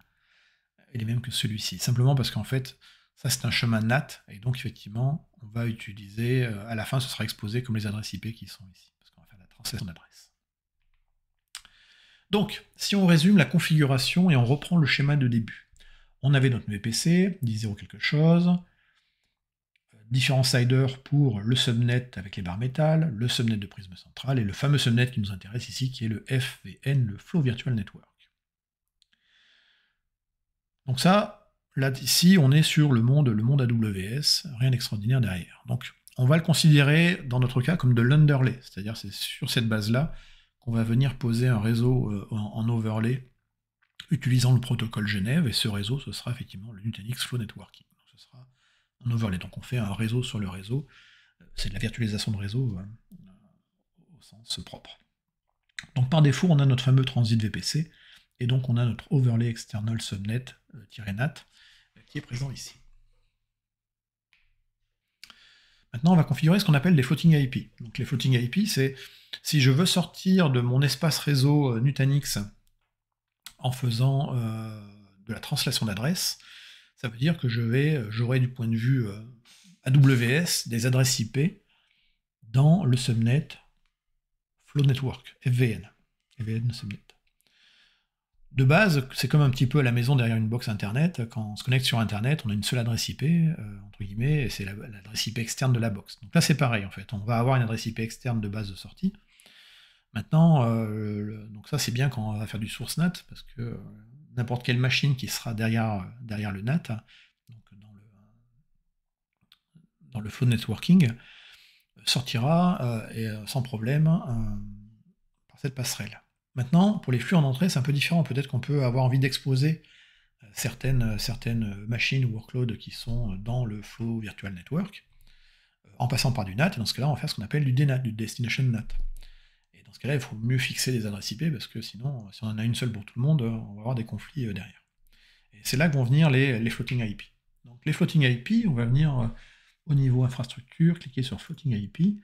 [SPEAKER 1] que celui-ci. Simplement parce qu'en fait, ça c'est un chemin NAT, et donc effectivement, on va utiliser, à la fin, ce sera exposé comme les adresses IP qui sont ici, parce qu'on va faire la translation d'adresse. Donc, si on résume la configuration et on reprend le schéma de début, on avait notre VPC, 10.0 quelque chose, différents siders pour le subnet avec les barres métal, le subnet de prisme central, et le fameux subnet qui nous intéresse ici, qui est le FVN, le Flow Virtual Network. Donc ça, là, ici, on est sur le monde AWS, rien d'extraordinaire derrière. Donc, on va le considérer, dans notre cas, comme de l'underlay, c'est-à-dire c'est sur cette base-là qu'on va venir poser un réseau en overlay, utilisant le protocole Genève, et ce réseau, ce sera effectivement le Nutanix Flow Networking. Donc, ce sera en overlay, donc on fait un réseau sur le réseau, c'est de la virtualisation de réseau au sens propre. Donc par défaut, on a notre fameux transit VPC, et donc on a notre overlay external subnet-nat qui est présent ici. Maintenant, on va configurer ce qu'on appelle des floating IP. Donc les floating IP, c'est si je veux sortir de mon espace réseau Nutanix en faisant de la translation d'adresses, ça veut dire que j'aurai du point de vue AWS des adresses IP dans le subnet Flow Network, FVN subnet. De base, c'est comme un petit peu à la maison derrière une box Internet. Quand on se connecte sur Internet, on a une seule adresse IP, entre guillemets, et c'est l'adresse IP externe de la box. Donc là, c'est pareil, en fait. On va avoir une adresse IP externe de base de sortie. Maintenant, donc ça, c'est bien quand on va faire du source NAT, parce que n'importe quelle machine qui sera derrière le NAT, donc dans le flow networking, sortira sans problème par cette passerelle. Maintenant, pour les flux en entrée, c'est un peu différent. Peut-être qu'on peut avoir envie d'exposer certaines machines ou workloads qui sont dans le Flow Virtual Network, en passant par du NAT, et dans ce cas-là, on va faire ce qu'on appelle du DNAT, du Destination NAT. Et dans ce cas-là, il faut mieux fixer les adresses IP, parce que sinon, si on en a une seule pour tout le monde, on va avoir des conflits derrière. Et c'est là que vont venir les floating IP. Donc les floating IP, on va venir au niveau infrastructure, cliquer sur floating IP,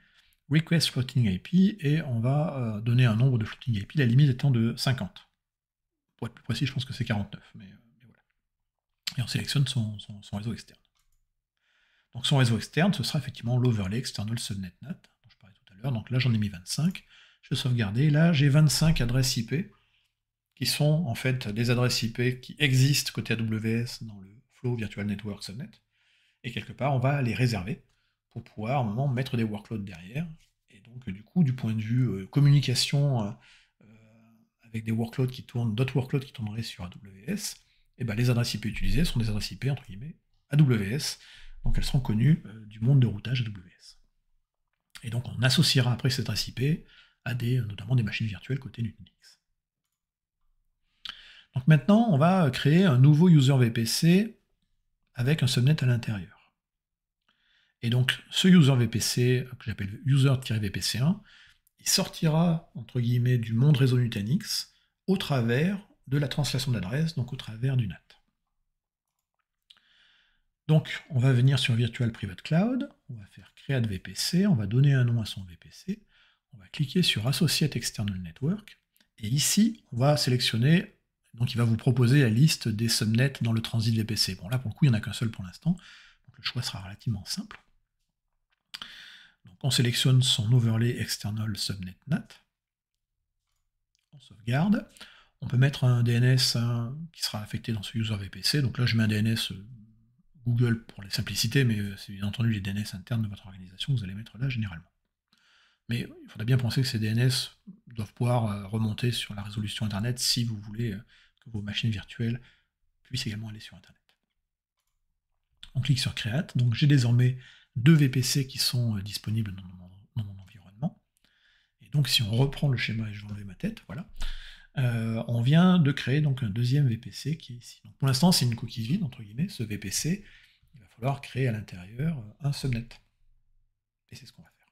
[SPEAKER 1] request floating IP, et on va donner un nombre de floating IP, la limite étant de 50. Pour être plus précis, je pense que c'est 49, mais voilà. Et on sélectionne son réseau externe. Donc son réseau externe, ce sera effectivement l'overlay external subnet NAT, dont je parlais tout à l'heure. Donc là, j'en ai mis 25. Je vais sauvegarder. Là, j'ai 25 adresses IP, qui sont en fait des adresses IP qui existent côté AWS dans le Flow Virtual Network Subnet. Et quelque part, on va les réserver pour pouvoir, à un moment, mettre des workloads derrière. Et donc, du coup, du point de vue communication avec des workloads qui tournent, d'autres workloads qui tourneraient sur AWS, et ben les adresses IP utilisées sont des adresses IP, entre guillemets, AWS, donc elles seront connues du monde de routage AWS. Et donc on associera après cette adresse IP à notamment des machines virtuelles côté Nutanix. Donc maintenant, on va créer un nouveau user VPC avec un subnet à l'intérieur. Et donc ce user VPC, que j'appelle user-VPC1, il sortira, entre guillemets, du monde réseau Nutanix au travers de la translation d'adresse, donc au travers du NAT. Donc, on va venir sur Virtual Private Cloud, on va faire Create VPC, on va donner un nom à son VPC, on va cliquer sur Associate External Network, et ici, on va sélectionner, donc il va vous proposer la liste des subnets dans le transit VPC. Bon, là, pour le coup, il n'y en a qu'un seul pour l'instant, donc le choix sera relativement simple. Donc, on sélectionne son overlay external subnet NAT, on sauvegarde, on peut mettre un DNS qui sera affecté dans ce user VPC, donc là, je mets un DNS Google pour la simplicité, mais c'est bien entendu les DNS internes de votre organisation que vous allez mettre là généralement. Mais il faudrait bien penser que ces DNS doivent pouvoir remonter sur la résolution Internet si vous voulez que vos machines virtuelles puissent également aller sur Internet. On clique sur Create, donc j'ai désormais 2 VPC qui sont disponibles dans mon environnement. Et donc si on reprend le schéma, et je vais enlever ma tête, voilà, on vient de créer donc un deuxième VPC qui est ici. Donc pour l'instant, c'est une coquille vide, entre guillemets, ce VPC. Il va falloir créer à l'intérieur un subnet. Et c'est ce qu'on va faire.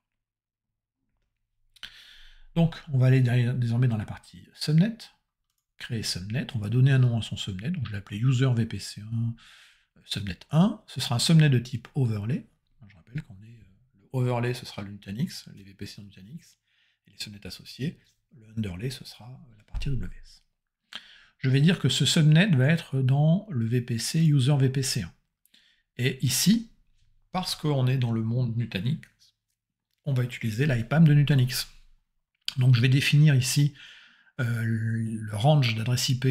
[SPEAKER 1] Donc, on va aller désormais dans la partie subnet, créer subnet, on va donner un nom à son subnet, donc je l'ai appelé user VPC1 subnet 1, ce sera un subnet de type overlay. Je rappelle qu'on est le overlay, ce sera le Nutanix, les VPC en Nutanix, et les subnets associés. Le underlay, ce sera la partie AWS. Je vais dire que ce subnet va être dans le VPC user VPC1. Et ici, parce qu'on est dans le monde Nutanix, on va utiliser l'IPAM de Nutanix. Donc je vais définir ici le range d'adresse IP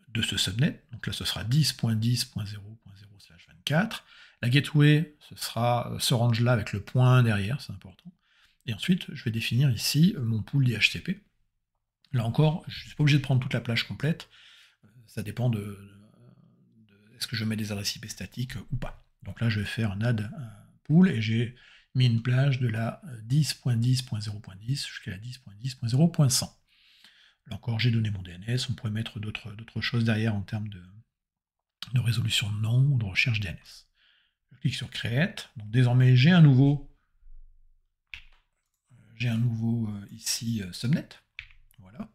[SPEAKER 1] de ce subnet. Donc là, ce sera 10.10.0.0/24. La gateway, ce sera ce range-là avec le point derrière, c'est important. Et ensuite, je vais définir ici mon pool d'IHCP. Là encore, je ne suis pas obligé de prendre toute la plage complète. Ça dépend de est-ce que je mets des adresses IP statiques ou pas. Donc là, je vais faire un add pool et j'ai mis une plage de la 10.10.0.10 jusqu'à la 10.10.0.100. Là encore, j'ai donné mon DNS. On pourrait mettre d'autres choses derrière en termes de résolution de nom ou de recherche DNS. Je clique sur Create. Donc désormais, j'ai un nouveau ici subnet. Voilà.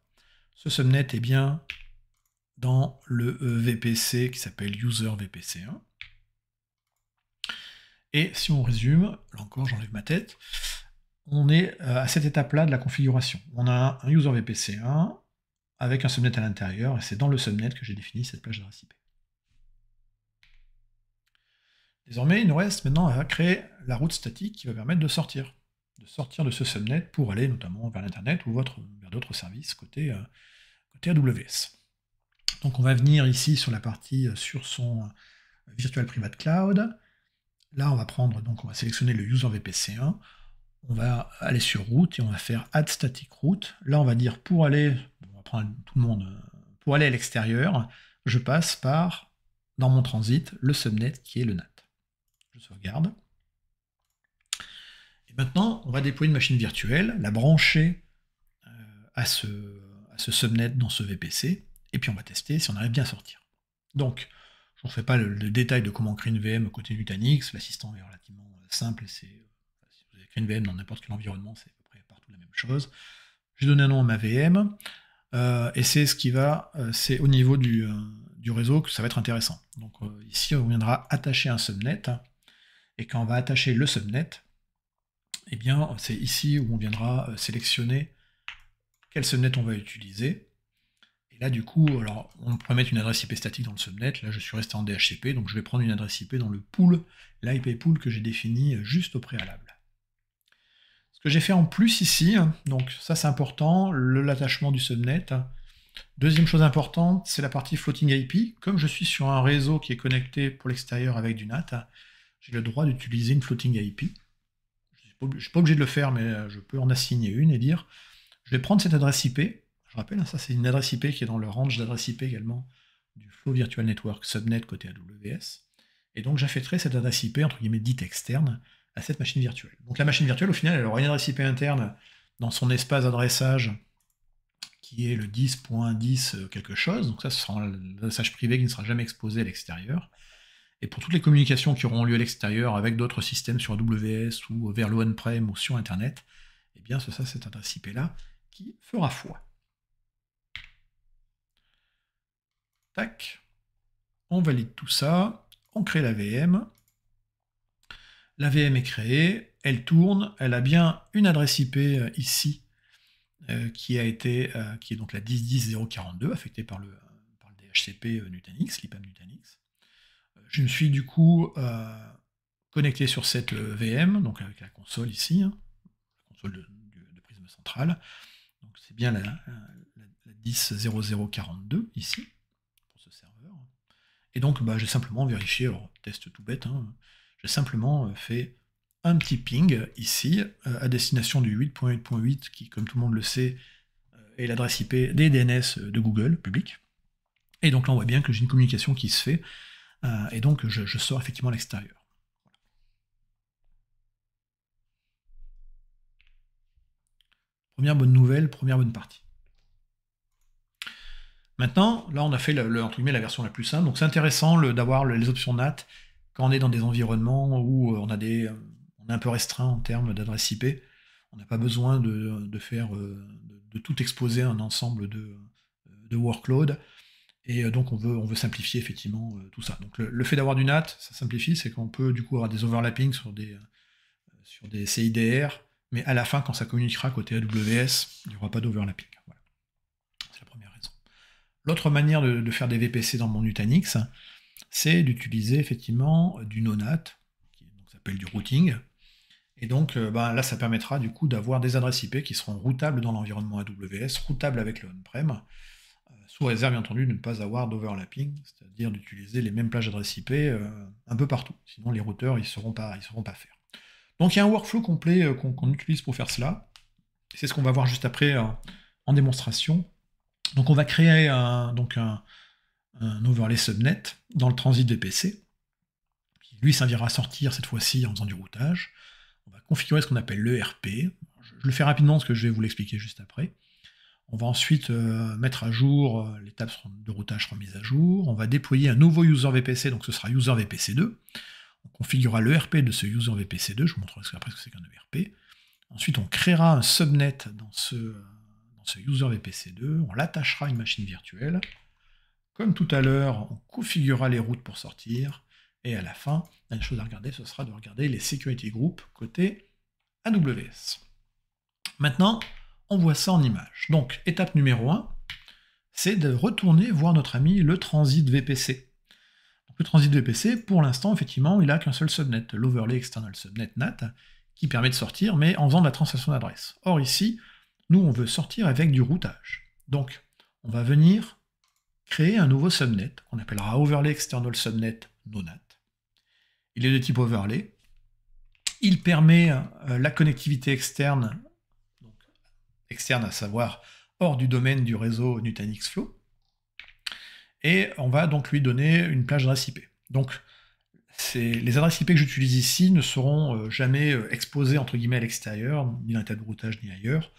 [SPEAKER 1] Ce subnet est bien dans le VPC qui s'appelle user VPC1. Et si on résume, là encore j'enlève ma tête, on est à cette étape-là de la configuration. On a un user VPC1 avec un subnet à l'intérieur, et c'est dans le subnet que j'ai défini cette plage d'adresse IP. Désormais, il nous reste maintenant à créer la route statique qui va permettre de sortir de ce subnet pour aller notamment vers l'Internet ou vers d'autres services côté AWS. Donc on va venir ici sur la partie sur son Virtual Private Cloud. Là, on va sélectionner le user VPC1, on va aller sur route et on va faire add static route. Là, on va dire pour aller, on va prendre tout le monde, pour aller à l'extérieur, je passe par, dans mon transit, le subnet qui est le NAT. Je sauvegarde. Et maintenant, on va déployer une machine virtuelle, la brancher à ce subnet dans ce VPC, et puis on va tester si on arrive bien à sortir. Donc, je ne refais pas le détail de comment créer une VM côté Nutanix. L'assistant est relativement simple. Si vous avez créé une VM dans n'importe quel environnement, c'est à peu près partout la même chose. J'ai donné un nom à ma VM. Et c'est ce qui va, c'est au niveau du réseau que ça va être intéressant. Donc ici, on viendra attacher un subnet. Et quand on va attacher le subnet, eh bien, c'est ici où on viendra sélectionner quel subnet on va utiliser. Et là, du coup, alors, on pourrait mettre une adresse IP statique dans le subnet. Là, je suis resté en DHCP, donc je vais prendre une adresse IP dans le pool, l'IP pool que j'ai défini juste au préalable. Ce que j'ai fait en plus ici, donc ça c'est important, l'attachement du subnet. Deuxième chose importante, c'est la partie floating IP. Comme je suis sur un réseau qui est connecté pour l'extérieur avec du NAT, j'ai le droit d'utiliser une floating IP. Je ne suis pas obligé de le faire, mais je peux en assigner une et dire, je vais prendre cette adresse IP. Je rappelle, ça c'est une adresse IP qui est dans le range d'adresse IP également du Flow Virtual Network Subnet côté AWS. Et donc j'affecterai cette adresse IP, entre guillemets, dite externe, à cette machine virtuelle. Donc la machine virtuelle, au final, elle aura une adresse IP interne dans son espace d'adressage qui est le 10.10 quelque chose. Donc ça, ce sera l'adressage privé qui ne sera jamais exposé à l'extérieur. Et pour toutes les communications qui auront lieu à l'extérieur avec d'autres systèmes sur AWS ou vers l'on-prem ou sur Internet, eh bien c'est ça, cette adresse IP-là, qui fera foi. Tac. On valide tout ça. On crée la VM. La VM est créée, elle tourne, elle a bien une adresse IP ici, qui est donc la 10.10.0.42, affectée par le DHCP Nutanix, l'IPAM Nutanix. Je me suis du coup connecté sur cette VM, donc avec la console ici, la console de Prisme Central. Donc c'est bien la 10.00.42 ici, pour ce serveur. Et donc j'ai simplement vérifié, alors test tout bête, j'ai simplement fait un petit ping ici, à destination du 8.8.8, qui, comme tout le monde le sait, est l'adresse IP des DNS de Google, public. Et donc là, on voit bien que j'ai une communication qui se fait, et donc je sors effectivement à l'extérieur. Première bonne nouvelle, première bonne partie. Maintenant, là, on a fait entre guillemets, la version la plus simple, donc c'est intéressant d'avoir les options NAT quand on est dans des environnements où on est un peu restreint en termes d'adresse IP. On n'a pas besoin de tout exposer à un ensemble de workload. Et donc on veut simplifier effectivement tout ça. Donc le fait d'avoir du NAT, ça simplifie, c'est qu'on peut du coup avoir des overlappings sur des CIDR, mais à la fin, quand ça communiquera côté AWS, il n'y aura pas d'overlapping. Voilà. C'est la première raison. L'autre manière de faire des VPC dans mon Nutanix, c'est d'utiliser effectivement du no-NAT, qui s'appelle du routing. Et donc là, ça permettra du coup d'avoir des adresses IP qui seront routables dans l'environnement AWS, routables avec le on-prem, sous réserve bien entendu de ne pas avoir d'overlapping, c'est-à-dire d'utiliser les mêmes plages d'adresses IP un peu partout. Sinon les routeurs ils sauront pas faire. Donc il y a un workflow complet qu'on utilise pour faire cela. C'est ce qu'on va voir juste après en démonstration. Donc on va créer un overlay subnet dans le transit VPC, qui lui servira à sortir cette fois-ci en faisant du routage. On va configurer ce qu'on appelle l'ERP. Je le fais rapidement parce que je vais vous l'expliquer juste après. On va ensuite mettre à jour, les tables de routage seront mises à jour. On va déployer un nouveau user VPC, donc ce sera user VPC2. On configurera l'ERP de ce user VPC2, je vous montrerai après ce que c'est qu'un ERP. Ensuite, on créera un subnet dans ce user VPC2, on l'attachera à une machine virtuelle. Comme tout à l'heure, on configurera les routes pour sortir. Et à la fin, la chose à regarder, ce sera de regarder les security groups côté AWS. Maintenant, on voit ça en image. Donc, étape numéro 1, c'est de retourner voir notre ami le transit VPC. Donc, le transit VPC, pour l'instant, effectivement, il n'a qu'un seul subnet, l'overlay external subnet NAT, qui permet de sortir, mais en faisant de la translation d'adresse. Or, ici, nous, on veut sortir avec du routage. Donc, on va venir créer un nouveau subnet, qu'on appellera overlay external subnet no-NAT. Il est de type overlay. Il permet la connectivité externe, à savoir hors du domaine du réseau Nutanix Flow, et on va donc lui donner une plage d'adresse IP. Donc les adresses IP que j'utilise ici ne seront jamais exposées entre guillemets à l'extérieur, ni dans l'état de routage ni ailleurs.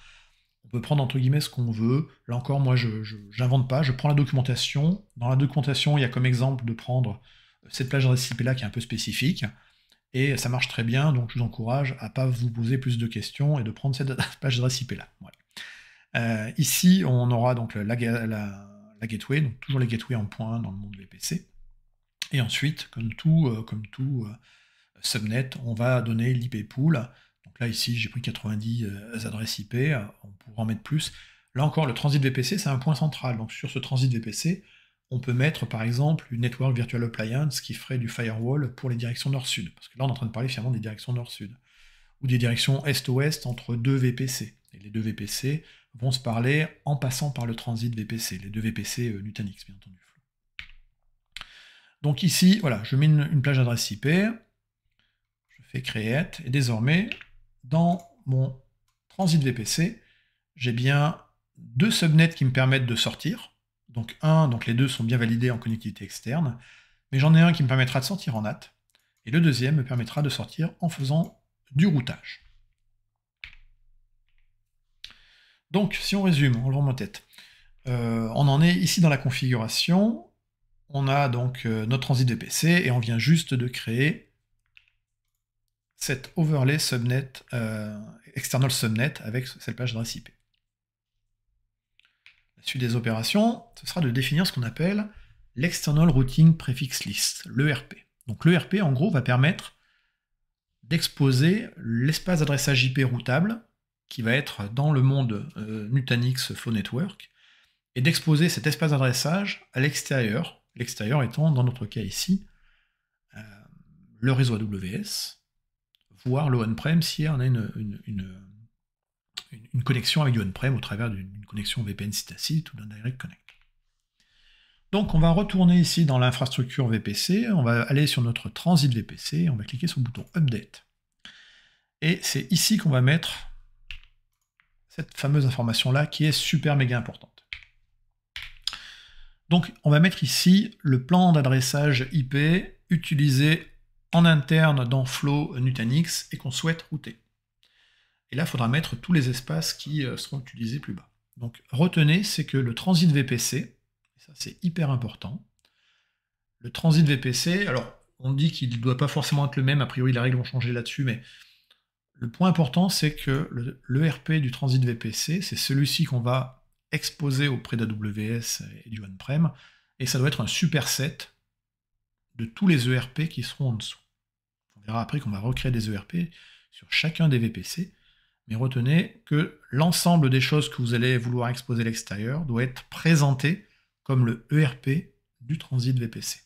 [SPEAKER 1] On peut prendre entre guillemets ce qu'on veut. Là encore, moi, je n'invente pas. Je prends la documentation. Dans la documentation, il y a comme exemple de prendre cette plage adresse IP-là qui est un peu spécifique. Et ça marche très bien, donc je vous encourage à ne pas vous poser plus de questions et de prendre cette plage adresse IP-là. Voilà. Ici, on aura donc la gateway, donc toujours les gateways en point dans le monde VPC. Et ensuite, comme tout subnet, on va donner l'IP pool. Donc là, ici, j'ai pris 90 adresses IP, on pourra en mettre plus. Là encore, le transit VPC, c'est un point central. Donc sur ce transit VPC, on peut mettre par exemple une Network Virtual Appliance qui ferait du firewall pour les directions nord-sud. Parce que là, on est en train de parler finalement des directions nord-sud. Ou des directions est-ouest entre deux VPC. Et les deux VPC vont se parler en passant par le transit VPC. Les deux VPC Nutanix, bien entendu. Donc ici, voilà, je mets une plage adresse IP. Je fais create. Et désormais, dans mon transit VPC, j'ai bien deux subnets qui me permettent de sortir. Donc les deux sont bien validés en connectivité externe, mais j'en ai un qui me permettra de sortir en NAT, et le deuxième me permettra de sortir en faisant du routage. Donc, si on résume, en levant ma tête, on en est ici dans la configuration, on a donc notre transit VPC, et on vient juste de créer cet overlay subnet, external subnet, avec cette plage d'adresse IP. La suite des opérations, ce sera de définir ce qu'on appelle l'External Routing Prefix List, l'ERP. Donc l'ERP, en gros, va permettre d'exposer l'espace d'adressage IP routable, qui va être dans le monde Nutanix Flow Network, et d'exposer cet espace d'adressage à l'extérieur, l'extérieur étant, dans notre cas ici, le réseau AWS, voire le on-prem si on a une connexion avec du on-prem au travers d'une connexion VPN site-à-site ou d'un direct connect. Donc on va retourner ici dans l'infrastructure VPC, on va aller sur notre transit VPC, on va cliquer sur le bouton Update. Et c'est ici qu'on va mettre cette fameuse information-là qui est super méga importante. Donc on va mettre ici le plan d'adressage IP utilisé en interne dans Flow Nutanix et qu'on souhaite router. Et là, il faudra mettre tous les espaces qui seront utilisés plus bas. Donc retenez, c'est que le transit VPC, et ça c'est hyper important, le transit VPC, alors on dit qu'il ne doit pas forcément être le même, a priori les règles vont changer là-dessus, mais le point important c'est que l'ERP du transit VPC, c'est celui-ci qu'on va exposer auprès d'AWS et du on-prem, et ça doit être un superset de tous les ERP qui seront en dessous. On verra après qu'on va recréer des ERP sur chacun des VPC, mais retenez que l'ensemble des choses que vous allez vouloir exposer à l'extérieur doit être présenté comme le ERP du transit VPC.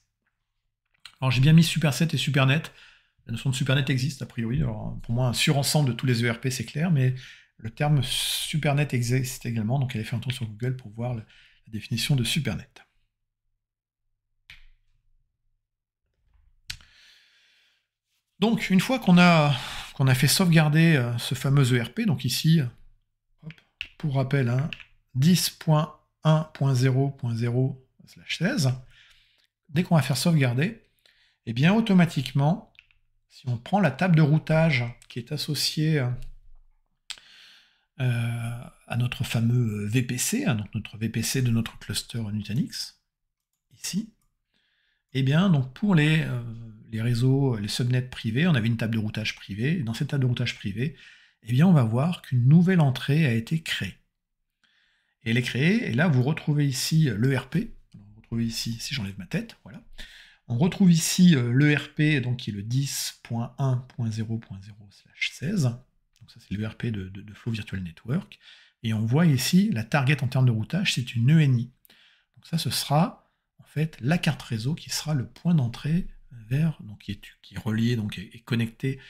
[SPEAKER 1] Alors j'ai bien mis superset et supernet. La notion de supernet existe a priori. Alors, pour moi, un surensemble de tous les ERP c'est clair, mais le terme supernet existe également, donc allez faire un tour sur Google pour voir la définition de supernet. Donc une fois qu'on a fait sauvegarder ce fameux ERP, donc ici, hop, pour rappel, 10.1.0.0/16, dès qu'on va faire sauvegarder, et bien automatiquement, si on prend la table de routage qui est associée à notre fameux VPC, donc notre VPC de notre cluster Nutanix, ici, et bien donc pour les réseaux, les subnets privés, on avait une table de routage privée, et dans cette table de routage privée, eh bien on va voir qu'une nouvelle entrée a été créée. Et elle est créée, et là vous retrouvez ici l'ERP, vous retrouvez ici, si j'enlève ma tête, voilà, on retrouve ici l'ERP, donc qui est le 10.1.0.0/16, donc ça c'est l'ERP de Flow Virtual Network, et on voit ici la target en termes de routage, c'est une ENI. Donc ça ce sera en fait la carte réseau qui sera le point d'entrée vers, donc qui est relié, donc est connecté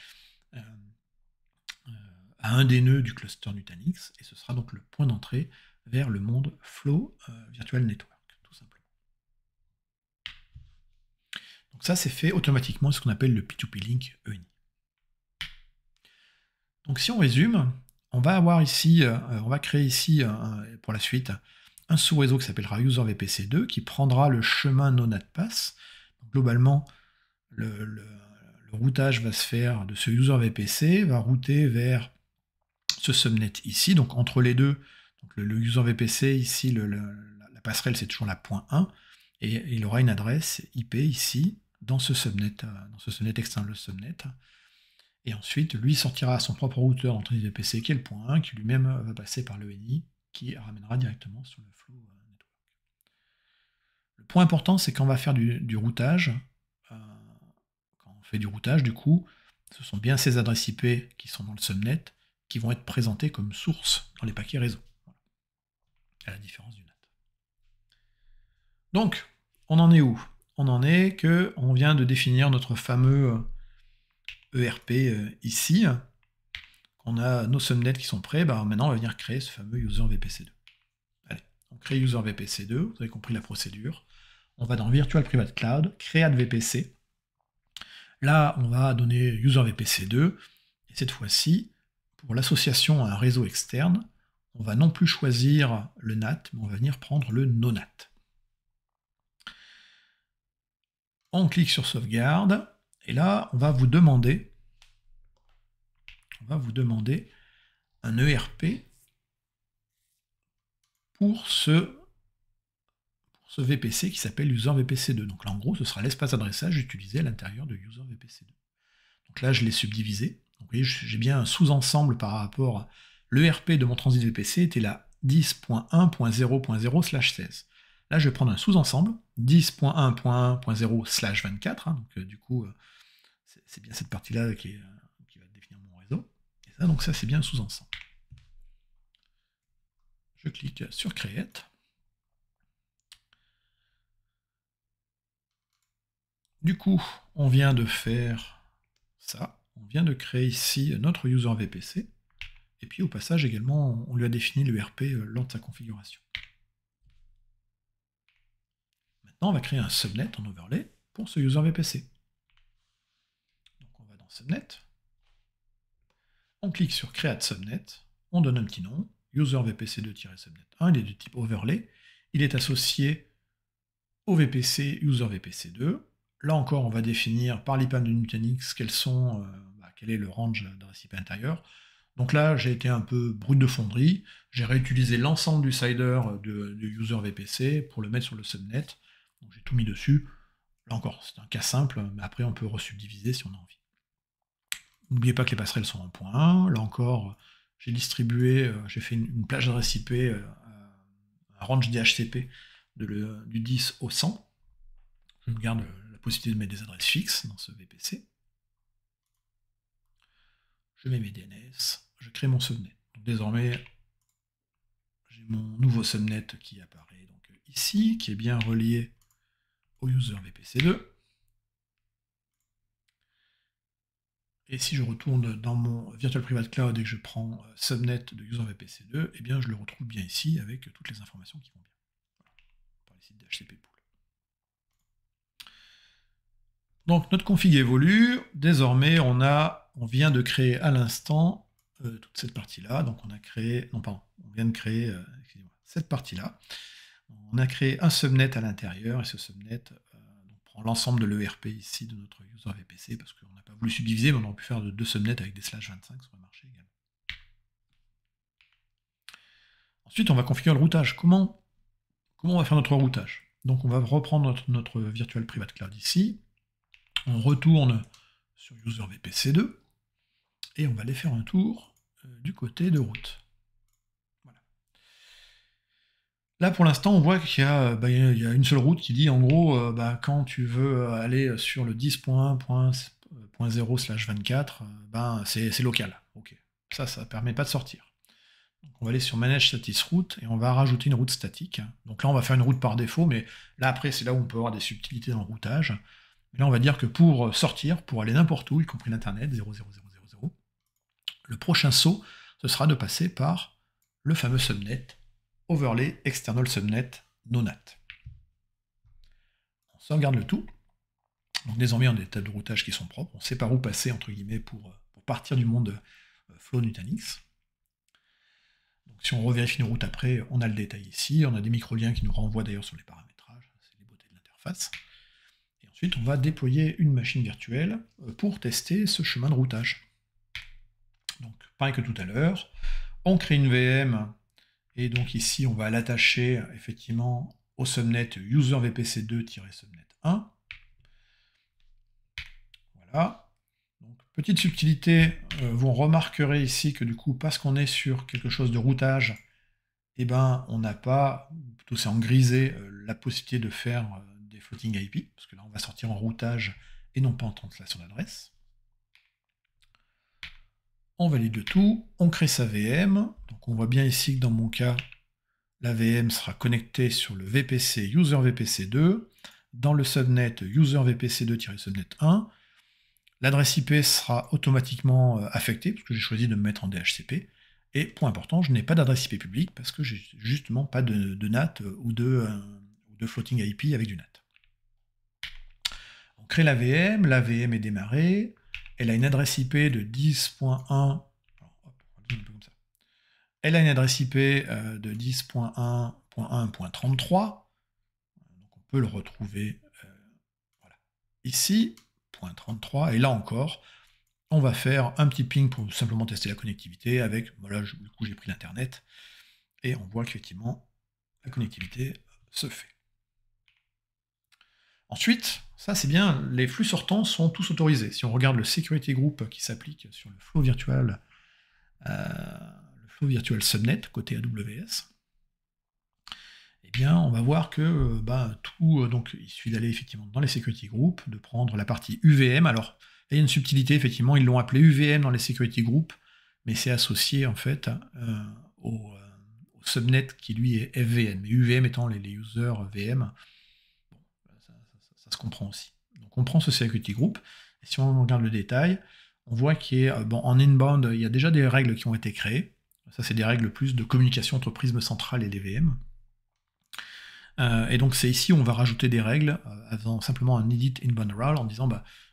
[SPEAKER 1] à un des nœuds du cluster Nutanix, et ce sera donc le point d'entrée vers le monde Flow Virtual Network, tout simplement. Donc ça c'est fait automatiquement, ce qu'on appelle le P2P Link ENI. Donc si on résume, on va avoir ici, on va créer ici pour la suite un sous-réseau qui s'appellera UserVPC2 qui prendra le chemin NoNatPass. Donc, globalement, le routage va se faire de ce UserVPC, va router vers ce subnet ici. Donc entre les deux, Donc le user VPC, ici, la passerelle, c'est toujours la .1, et il aura une adresse IP ici, dans ce subnet external subnet. Et ensuite, lui sortira son propre routeur d'entrée VPC, qui est le .1, qui lui-même va passer par l'ENI, qui ramènera directement sur le flow network. Le point important, c'est quand on va faire du routage, quand on fait du routage, du coup, ce sont bien ces adresses IP qui sont dans le subnet qui vont être présentées comme source dans les paquets réseau, à la différence du NAT. Donc, on en est où? On en est qu'on vient de définir notre fameux ERP ici. On a nos subnets qui sont prêts, maintenant on va venir créer ce fameux user VPC2. Allez, on crée user VPC2, vous avez compris la procédure. On va dans Virtual Private Cloud, create VPC. Là, on va donner user VPC2, et cette fois-ci, pour l'association à un réseau externe, on va non plus choisir le NAT, mais on va venir prendre le no-NAT. On clique sur sauvegarde, et là, on va vous demander un ERP pour ce VPC qui s'appelle user VPC2. Donc là, en gros, ce sera l'espace d'adressage utilisé à l'intérieur de user VPC2. Donc là, je l'ai subdivisé. Donc, vous voyez, j'ai bien un sous-ensemble par rapport à l'ERP de mon transit VPC était là 10.1.0.0/16. Là, je vais prendre un sous-ensemble, 10.1.1.0/24. Donc du coup, c'est bien cette partie-là qui va définir mon réseau. Et ça, donc ça, c'est bien un sous-ensemble. Je clique sur Create. Du coup, on vient de faire ça. On vient de créer ici notre user VPC. Et puis au passage également, on lui a défini l'ERP lors de sa configuration. Maintenant, on va créer un subnet en overlay pour ce user VPC. Donc on va dans Subnet. On clique sur Create Subnet. On donne un petit nom. User VPC2-subnet1. Il est de type overlay. Il est associé au VPC user VPC2. Là encore, on va définir par l'IPAM de Nutanix quel est le range d'adresse IP intérieur. Donc là, j'ai été un peu brut de fonderie. J'ai réutilisé l'ensemble du CIDR de user VPC pour le mettre sur le subnet. Donc j'ai tout mis dessus. Là encore, c'est un cas simple, mais après on peut resubdiviser si on a envie. N'oubliez pas que les passerelles sont en .1. Là encore, j'ai distribué, j'ai fait une plage d'adresse IP, un range DHCP du 10 au 100. Je me garde la possibilité de mettre des adresses fixes dans ce VPC. Je mets mes DNS, je crée mon subnet. Donc, désormais, j'ai mon nouveau subnet qui apparaît donc, ici, qui est bien relié au user VPC2. Et si je retourne dans mon Virtual Private Cloud et que je prends subnet de user VPC2, eh bien je le retrouve bien ici avec toutes les informations qui vont bien. Voilà. Par les sites DHCP Pool. Donc notre config évolue. Désormais, on vient de créer à l'instant toute cette partie-là. Donc on a créé, on vient de créer cette partie-là. On a créé un subnet à l'intérieur et ce subnet prend l'ensemble de l'ERP ici de notre user VPC parce qu'on n'a pas voulu subdiviser, mais on aurait pu faire de 2 subnets avec des /25, ça aurait marché également. Ensuite, on va configurer le routage. Comment on va faire notre routage? Donc on va reprendre notre Virtual Private Cloud ici. On retourne sur user VPC2 et on va aller faire un tour du côté de route. Voilà. Là pour l'instant on voit qu'il y a une seule route qui dit en gros quand tu veux aller sur le 10.1.0/24 c'est local. Ok. Ça ne permet pas de sortir. Donc on va aller sur Manage Status Route et on va rajouter une route statique. Donc là on va faire une route par défaut, mais là après c'est là où on peut avoir des subtilités dans le routage. Mais là, on va dire que pour sortir, pour aller n'importe où, y compris l'Internet, 00000, le prochain saut, ce sera de passer par le fameux subnet, overlay external subnet no-NAT. On sauvegarde le tout. Donc désormais, on a des tables de routage qui sont propres. On sait par où passer, entre guillemets, pour partir du monde Flow Nutanix. Donc si on revérifie nos routes après, on a le détail ici. On a des micro-liens qui nous renvoient d'ailleurs sur les paramétrages. C'est les beautés de l'interface. Ensuite, on va déployer une machine virtuelle pour tester ce chemin de routage. Donc, pareil que tout à l'heure, on crée une VM Et donc ici, on va l'attacher effectivement au subnet user-vpc2-subnet 1. Voilà. Donc, petite subtilité, vous remarquerez ici que du coup, parce qu'on est sur quelque chose de routage, eh ben, on n'a pas, plutôt c'est en grisé, la possibilité de faire des floating IP, parce que là, on va sortir en routage et non pas en translation d'adresse. On valide le tout, on crée sa VM. Donc on voit bien ici que dans mon cas, la VM sera connectée sur le VPC user-vpc2, dans le subnet user-vpc2-subnet 1. L'adresse IP sera automatiquement affectée, parce que j'ai choisi de me mettre en DHCP. Et point important, je n'ai pas d'adresse IP publique, parce que j'ai justement pas de NAT ou de floating IP avec du NAT. On crée la VM est démarrée, elle a une adresse IP de 10.1. Elle a une adresse IP de 10.1.1.33. Donc on peut le retrouver voilà, ici, .33. Et là encore, on va faire un petit ping pour simplement tester la connectivité avec, voilà, du coup j'ai pris l'internet, et on voit qu'effectivement la connectivité se fait. Ensuite, ça c'est bien, les flux sortants sont tous autorisés. Si on regarde le security group qui s'applique sur le flow virtual subnet côté AWS, eh bien on va voir que donc il suffit d'aller effectivement dans les security groups, de prendre la partie UVM. Alors là, il y a une subtilité, effectivement, ils l'ont appelé UVM dans les security groups, mais c'est associé en fait au subnet qui lui est FVM, mais UVM étant les users VM. Ça se comprend aussi. Donc on prend ce security group, et si on regarde le détail, on voit qu'en inbound, il y a déjà des règles qui ont été créées. Ça, c'est des règles plus de communication entre prisme central et les VM. Et donc c'est ici où on va rajouter des règles, faisant simplement un edit inbound rule en disant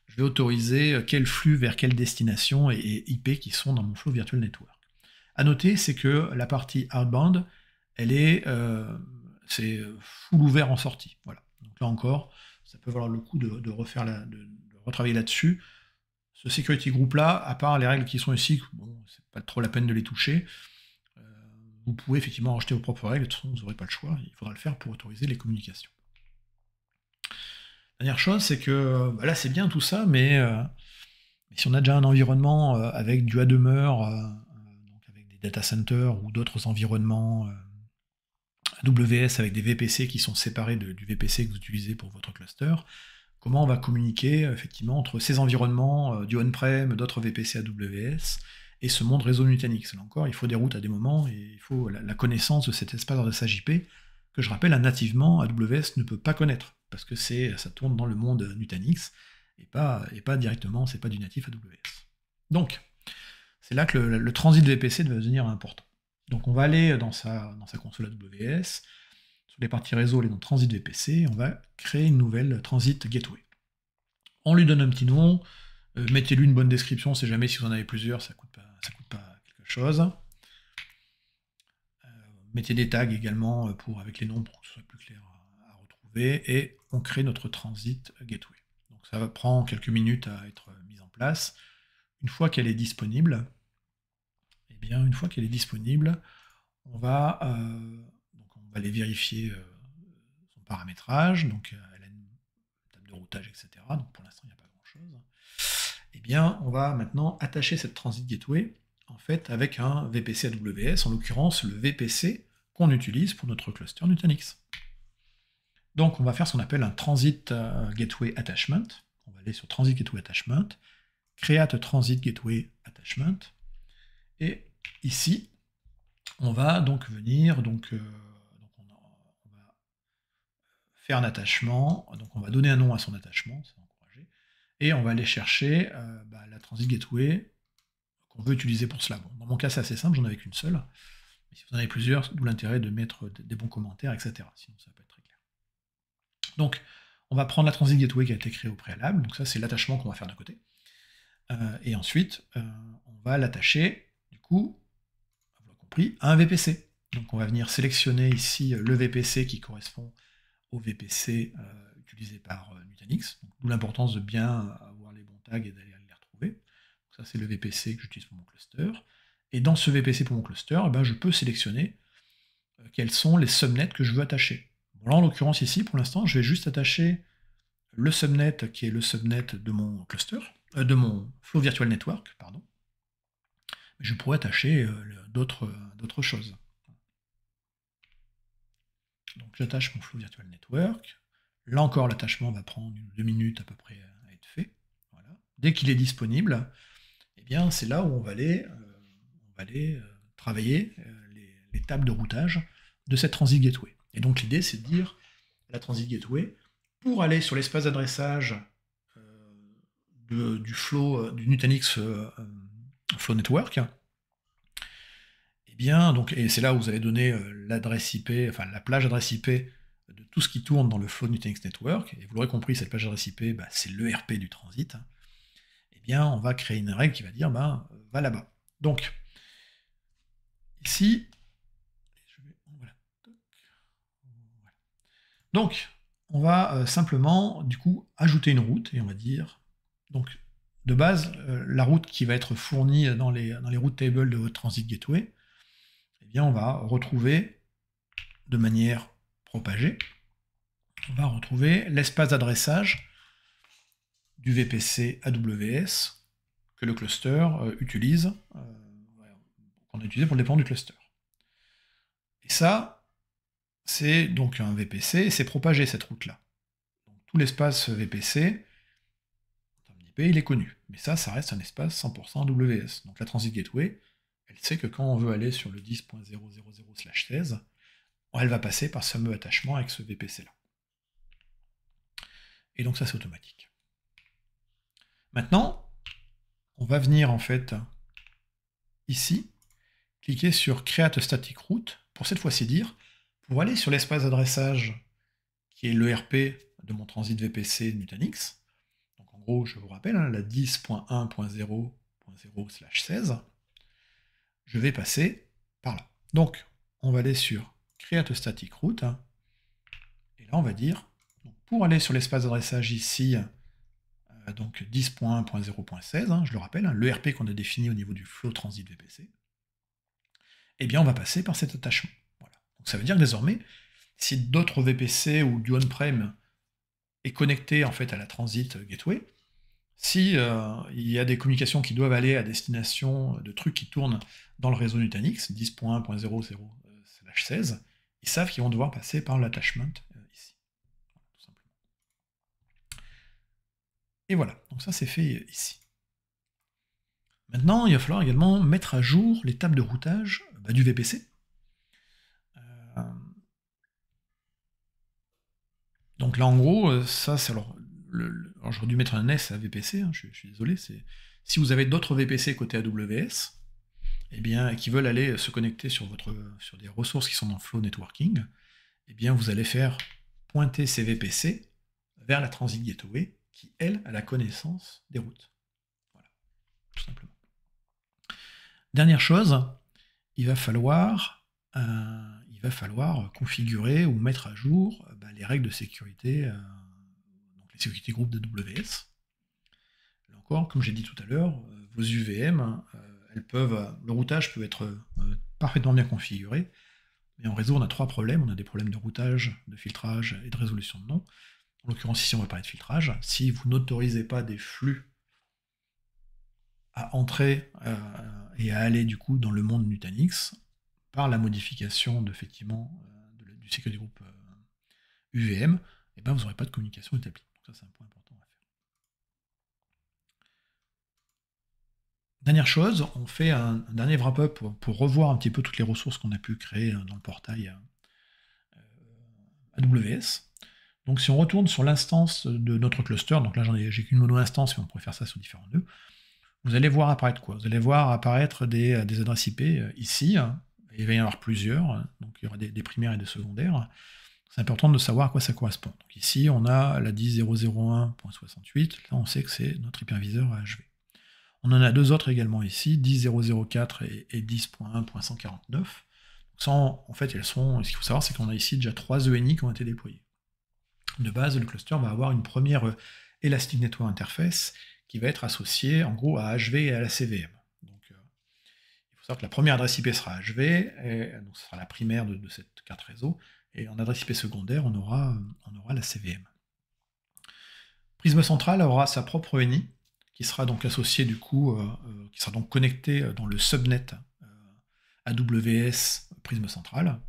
[SPEAKER 1] je vais autoriser quel flux vers quelle destination et IP qui sont dans mon flow virtual network. À noter, c'est que la partie outbound, elle est c'est full ouvert en sortie. Voilà. Donc là encore, ça peut valoir le coup de retravailler là-dessus. Ce security group là, à part les règles qui sont ici, bon, c'est pas trop la peine de les toucher. Vous pouvez effectivement rajouter vos propres règles, de toute façon vous n'aurez pas le choix, il faudra le faire pour autoriser les communications. Dernière chose, c'est que là c'est bien tout ça, mais si on a déjà un environnement avec du à demeure, donc avec des data centers ou d'autres environnements AWS avec des VPC qui sont séparés du VPC que vous utilisez pour votre cluster, comment on va communiquer effectivement entre ces environnements du on-prem, d'autres VPC AWS, et ce monde réseau Nutanix. Là encore, il faut des routes à des moments, et il faut la connaissance de cet espace d'adressage IP, que je rappelle, nativement, AWS ne peut pas connaître, parce que ça tourne dans le monde Nutanix, et pas directement, c'est pas du natif AWS. Donc, c'est là que le transit VPC va devenir important. Donc on va aller dans sa console AWS, sur les parties réseau, aller dans Transit VPC, et on va créer une nouvelle Transit Gateway. On lui donne un petit nom, mettez-lui une bonne description, si jamais si vous en avez plusieurs, ça coûte pas quelque chose. Mettez des tags également avec les noms pour que ce soit plus clair à retrouver, et on crée notre Transit Gateway. Donc ça va prendre quelques minutes à être mis en place. Une fois qu'elle est disponible, on va aller vérifier son paramétrage. Donc elle a une table de routage, etc. Donc pour l'instant, il n'y a pas grand-chose. Eh bien, on va maintenant attacher cette Transit Gateway en fait avec un VPC AWS, en l'occurrence le VPC qu'on utilise pour notre cluster Nutanix. Donc on va faire ce qu'on appelle un Transit Gateway Attachment. On va aller sur Transit Gateway Attachment, Create Transit Gateway Attachment, et ici, on va donc venir, on va faire un attachement, donc on va donner un nom à son attachement, c'est encouragé, et on va aller chercher la Transit Gateway qu'on veut utiliser pour cela. Bon, dans mon cas, c'est assez simple, j'en avais qu'une seule, mais si vous en avez plusieurs, d'où l'intérêt de mettre des bons commentaires, etc. Sinon, ça va pas être très clair. Donc, on va prendre la Transit Gateway qui a été créée au préalable, donc ça, c'est l'attachement qu'on va faire d'un côté, et ensuite, on va l'attacher, du coup, vous l'avez compris, à un VPC. Donc on va venir sélectionner ici le VPC qui correspond au VPC utilisé par Nutanix, d'où l'importance de bien avoir les bons tags et d'aller les retrouver. Donc ça c'est le VPC que j'utilise pour mon cluster. Et dans ce VPC pour mon cluster, je peux sélectionner quels sont les subnets que je veux attacher. Bon, là, en l'occurrence, ici, pour l'instant, je vais juste attacher le subnet qui est le subnet de mon cluster, de mon Flow Virtual Network, pardon. Je pourrais attacher d'autres choses. Donc j'attache mon Flow Virtual Network. Là encore, l'attachement va prendre 2 minutes à peu près à être fait. Voilà. Dès qu'il est disponible, eh bien c'est là où on va aller travailler les tables de routage de cette Transit Gateway. Et donc l'idée, c'est de dire la Transit Gateway, pour aller sur l'espace d'adressage du Nutanix Flow Network, et bien, donc, et c'est là où vous allez donner l'adresse IP, enfin la plage adresse IP de tout ce qui tourne dans le Flow Nutanix Network, et vous l'aurez compris, cette plage adresse IP, bah, c'est l'ERP du transit, et bien on va créer une règle qui va dire, bah, va là-bas. Donc, ici, voilà. Donc, on va simplement, du coup, ajouter une route, et on va dire, donc, de base, la route qui va être fournie dans les route tables de votre Transit Gateway, eh bien, on va retrouver, de manière propagée, on va retrouver l'espace d'adressage du VPC AWS que le cluster utilise, qu'on a utilisé pour le déploiement du cluster. Et ça, c'est donc un VPC, et c'est propagé cette route-là. Tout l'espace VPC, en termes d'IP, il est connu. Mais ça reste un espace 100% AWS. Donc la Transit Gateway, elle sait que quand on veut aller sur le 10.000/16, elle va passer par ce fameux attachement avec ce VPC-là. Et donc ça, c'est automatique. Maintenant, on va venir en fait ici, cliquer sur Create Static Route, pour cette fois-ci dire, pour aller sur l'espace d'adressage qui est l'ERP de mon transit VPC Nutanix, donc en gros, je vous rappelle, hein, la 10.1.0.0/16, je vais passer par là. Donc, on va aller sur Create Static Route, et là, on va dire, donc, pour aller sur l'espace d'adressage ici, donc 10.1.0.16, hein, je le rappelle, hein, l'ERP qu'on a défini au niveau du flow transit VPC, eh bien on va passer par cet attachement. Voilà. Donc ça veut dire que désormais, si d'autres VPC ou du on-prem est connecté en fait à la Transit Gateway, si il y a des communications qui doivent aller à destination de trucs qui tournent dans le réseau Nutanix, 10.1.0/16, ils savent qu'ils vont devoir passer par l'attachment ici. Voilà, tout simplement. Et voilà, donc ça c'est fait ici. Maintenant, il va falloir également mettre à jour les tables de routage du VPC. Donc là, en gros, ça, c'est alors j'aurais dû mettre un S à VPC, hein, je suis désolé. Si vous avez d'autres VPC côté AWS, eh bien, qui veulent aller se connecter sur des ressources qui sont dans Flow Networking, eh bien, vous allez faire pointer ces VPC vers la Transit Gateway, qui, elle, a la connaissance des routes. Voilà, tout simplement. Dernière chose, il va falloir configurer ou mettre à jour les règles de sécurité, donc les sécurités groupes d'AWS. Là encore, comme j'ai dit tout à l'heure, vos UVM, le routage peut être parfaitement bien configuré, mais en réseau, on a 3 problèmes. On a des problèmes de routage, de filtrage et de résolution de noms. En l'occurrence, ici, on va parler de filtrage. Si vous n'autorisez pas des flux à entrer et à aller du coup dans le monde Nutanix, par la modification effectivement du sécurité groupe UVM, et ben vous n'aurez pas de communication établie. Donc ça, c'est un point important à faire. Dernière chose, on fait un dernier wrap-up pour revoir un petit peu toutes les ressources qu'on a pu créer dans le portail AWS. Donc si on retourne sur l'instance de notre cluster, donc là j'ai qu'une mono-instance, mais on pourrait faire ça sur différents nœuds, vous allez voir apparaître quoi? Vous allez voir apparaître des adresses IP ici, il va y en avoir plusieurs, donc il y aura des primaires et des secondaires. C'est important de savoir à quoi ça correspond. Donc ici, on a la 10.0.01.68, là on sait que c'est notre hyperviseur AHV. On en a 2 autres également ici, 10.0.04 et 10.1.149. Ça, en fait, ce qu'il faut savoir, c'est qu'on a ici déjà 3 ENI qui ont été déployés. De base, le cluster va avoir une première Elastic Network Interface qui va être associée en gros à AHV et à la CVM. Donc, il faut savoir que la première adresse IP sera HV, et donc ce sera la primaire de cette carte réseau, et en adresse IP secondaire, on aura la CVM. Prisme central aura sa propre ENI, qui sera donc associée du coup, qui sera donc connectée dans le subnet AWS Prisme central.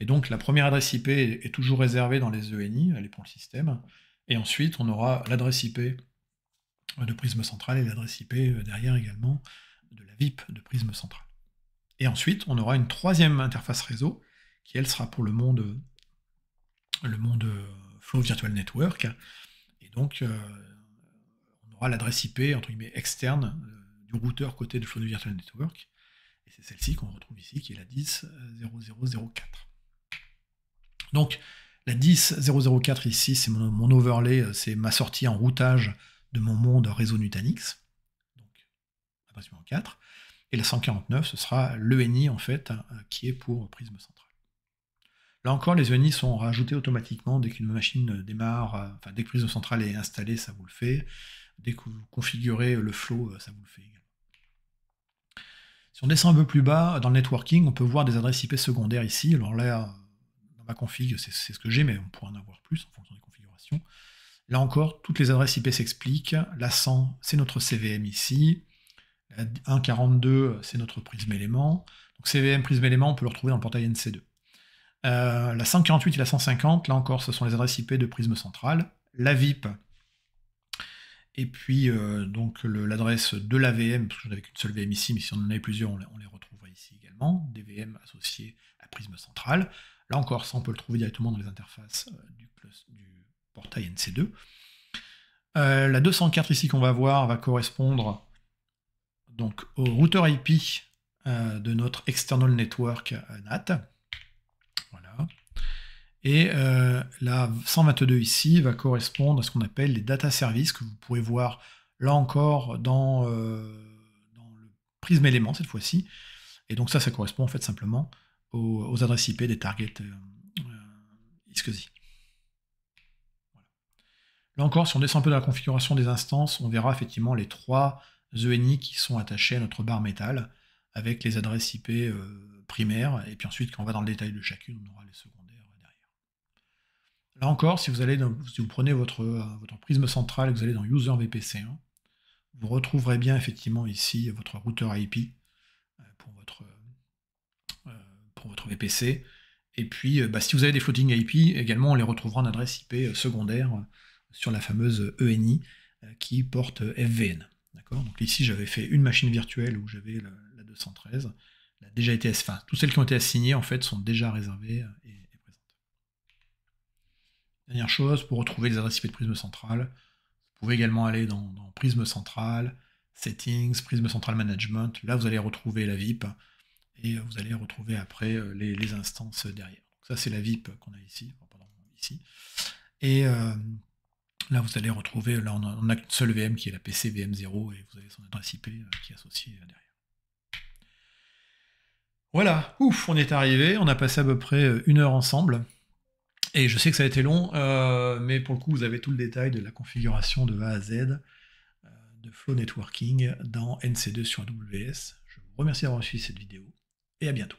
[SPEAKER 1] Et donc la première adresse IP est toujours réservée dans les ENI, elle est pour le système, et ensuite on aura l'adresse IP de Prisme central et l'adresse IP derrière également de la VIP de Prisme central. Et ensuite on aura une troisième interface réseau, qui elle sera pour le monde Flow Virtual Network, et donc on aura l'adresse IP entre guillemets externe du routeur côté de Flow Virtual Network, et c'est celle-ci qu'on retrouve ici, qui est la 10.0.0.04. Donc la 10.0.0.4 ici, c'est mon overlay, c'est ma sortie en routage de mon monde réseau Nutanix, donc adresse 4, et la 149, ce sera l'ENI en fait, qui est pour Prisme central. Là encore, les ENI sont rajoutés automatiquement dès qu'une machine démarre, enfin dès que Prisme central est installé, ça vous le fait, dès que vous configurez le flow, ça vous le fait également. Si on descend un peu plus bas, dans le networking, on peut voir des adresses IP secondaires ici. Alors là, dans ma config, c'est ce que j'ai, mais on pourra en avoir plus en fonction des configurations. Là encore, toutes les adresses IP s'expliquent. La 100, c'est notre CVM ici. La 1.42, c'est notre prisme élément. Donc CVM, prisme élément, on peut le retrouver dans le portail NC2. La 148 et la 150, là encore, ce sont les adresses IP de prisme central. La VIP, et puis donc l'adresse de la VM, parce que j'en avais qu'une seule VM ici, mais si on en avait plusieurs, on les retrouverait ici également, des VM associées à Prisme central. Là encore, ça on peut le trouver directement dans les interfaces du portail NC2. La 204 ici qu'on va voir va correspondre donc au routeur IP de notre external network NAT. Voilà. Et la 122 ici va correspondre à ce qu'on appelle les data services, que vous pourrez voir là encore dans le prisme élément cette fois-ci. Et donc ça correspond en fait simplement aux adresses IP des targets iSCSI. Voilà. Là encore, si on descend un peu dans la configuration des instances, on verra effectivement les trois ENI qui sont attachés à notre barre métal, avec les adresses IP primaires, et puis ensuite, quand on va dans le détail de chacune, on aura les secondaires. Là encore, si vous prenez votre prisme central et que vous allez dans User VPC1, vous retrouverez bien effectivement ici votre routeur IP pour votre VPC. Et puis, si vous avez des floating IP, également, on les retrouvera en adresse IP secondaire sur la fameuse ENI qui porte FVN. Donc ici, j'avais fait une machine virtuelle où j'avais la 213. Elle a déjà été, enfin, toutes celles qui ont été assignées en fait sont déjà réservées et présentes. Dernière chose, pour retrouver les adresses IP de Prisme central, vous pouvez également aller dans Prisme central, Settings, Prisme central Management. Là, vous allez retrouver la VIP et vous allez retrouver après les instances derrière. Donc ça, c'est la VIP qu'on a ici. Et là, vous allez retrouver, là, on a qu'une seule VM qui est la PC VM0 et vous avez son adresse IP qui est associée derrière. Voilà, ouf, on est arrivé, on a passé à peu près 1 heure ensemble. Et je sais que ça a été long, mais pour le coup, vous avez tout le détail de la configuration de A à Z de Flow Networking dans NC2 sur AWS. Je vous remercie d'avoir suivi cette vidéo, et à bientôt.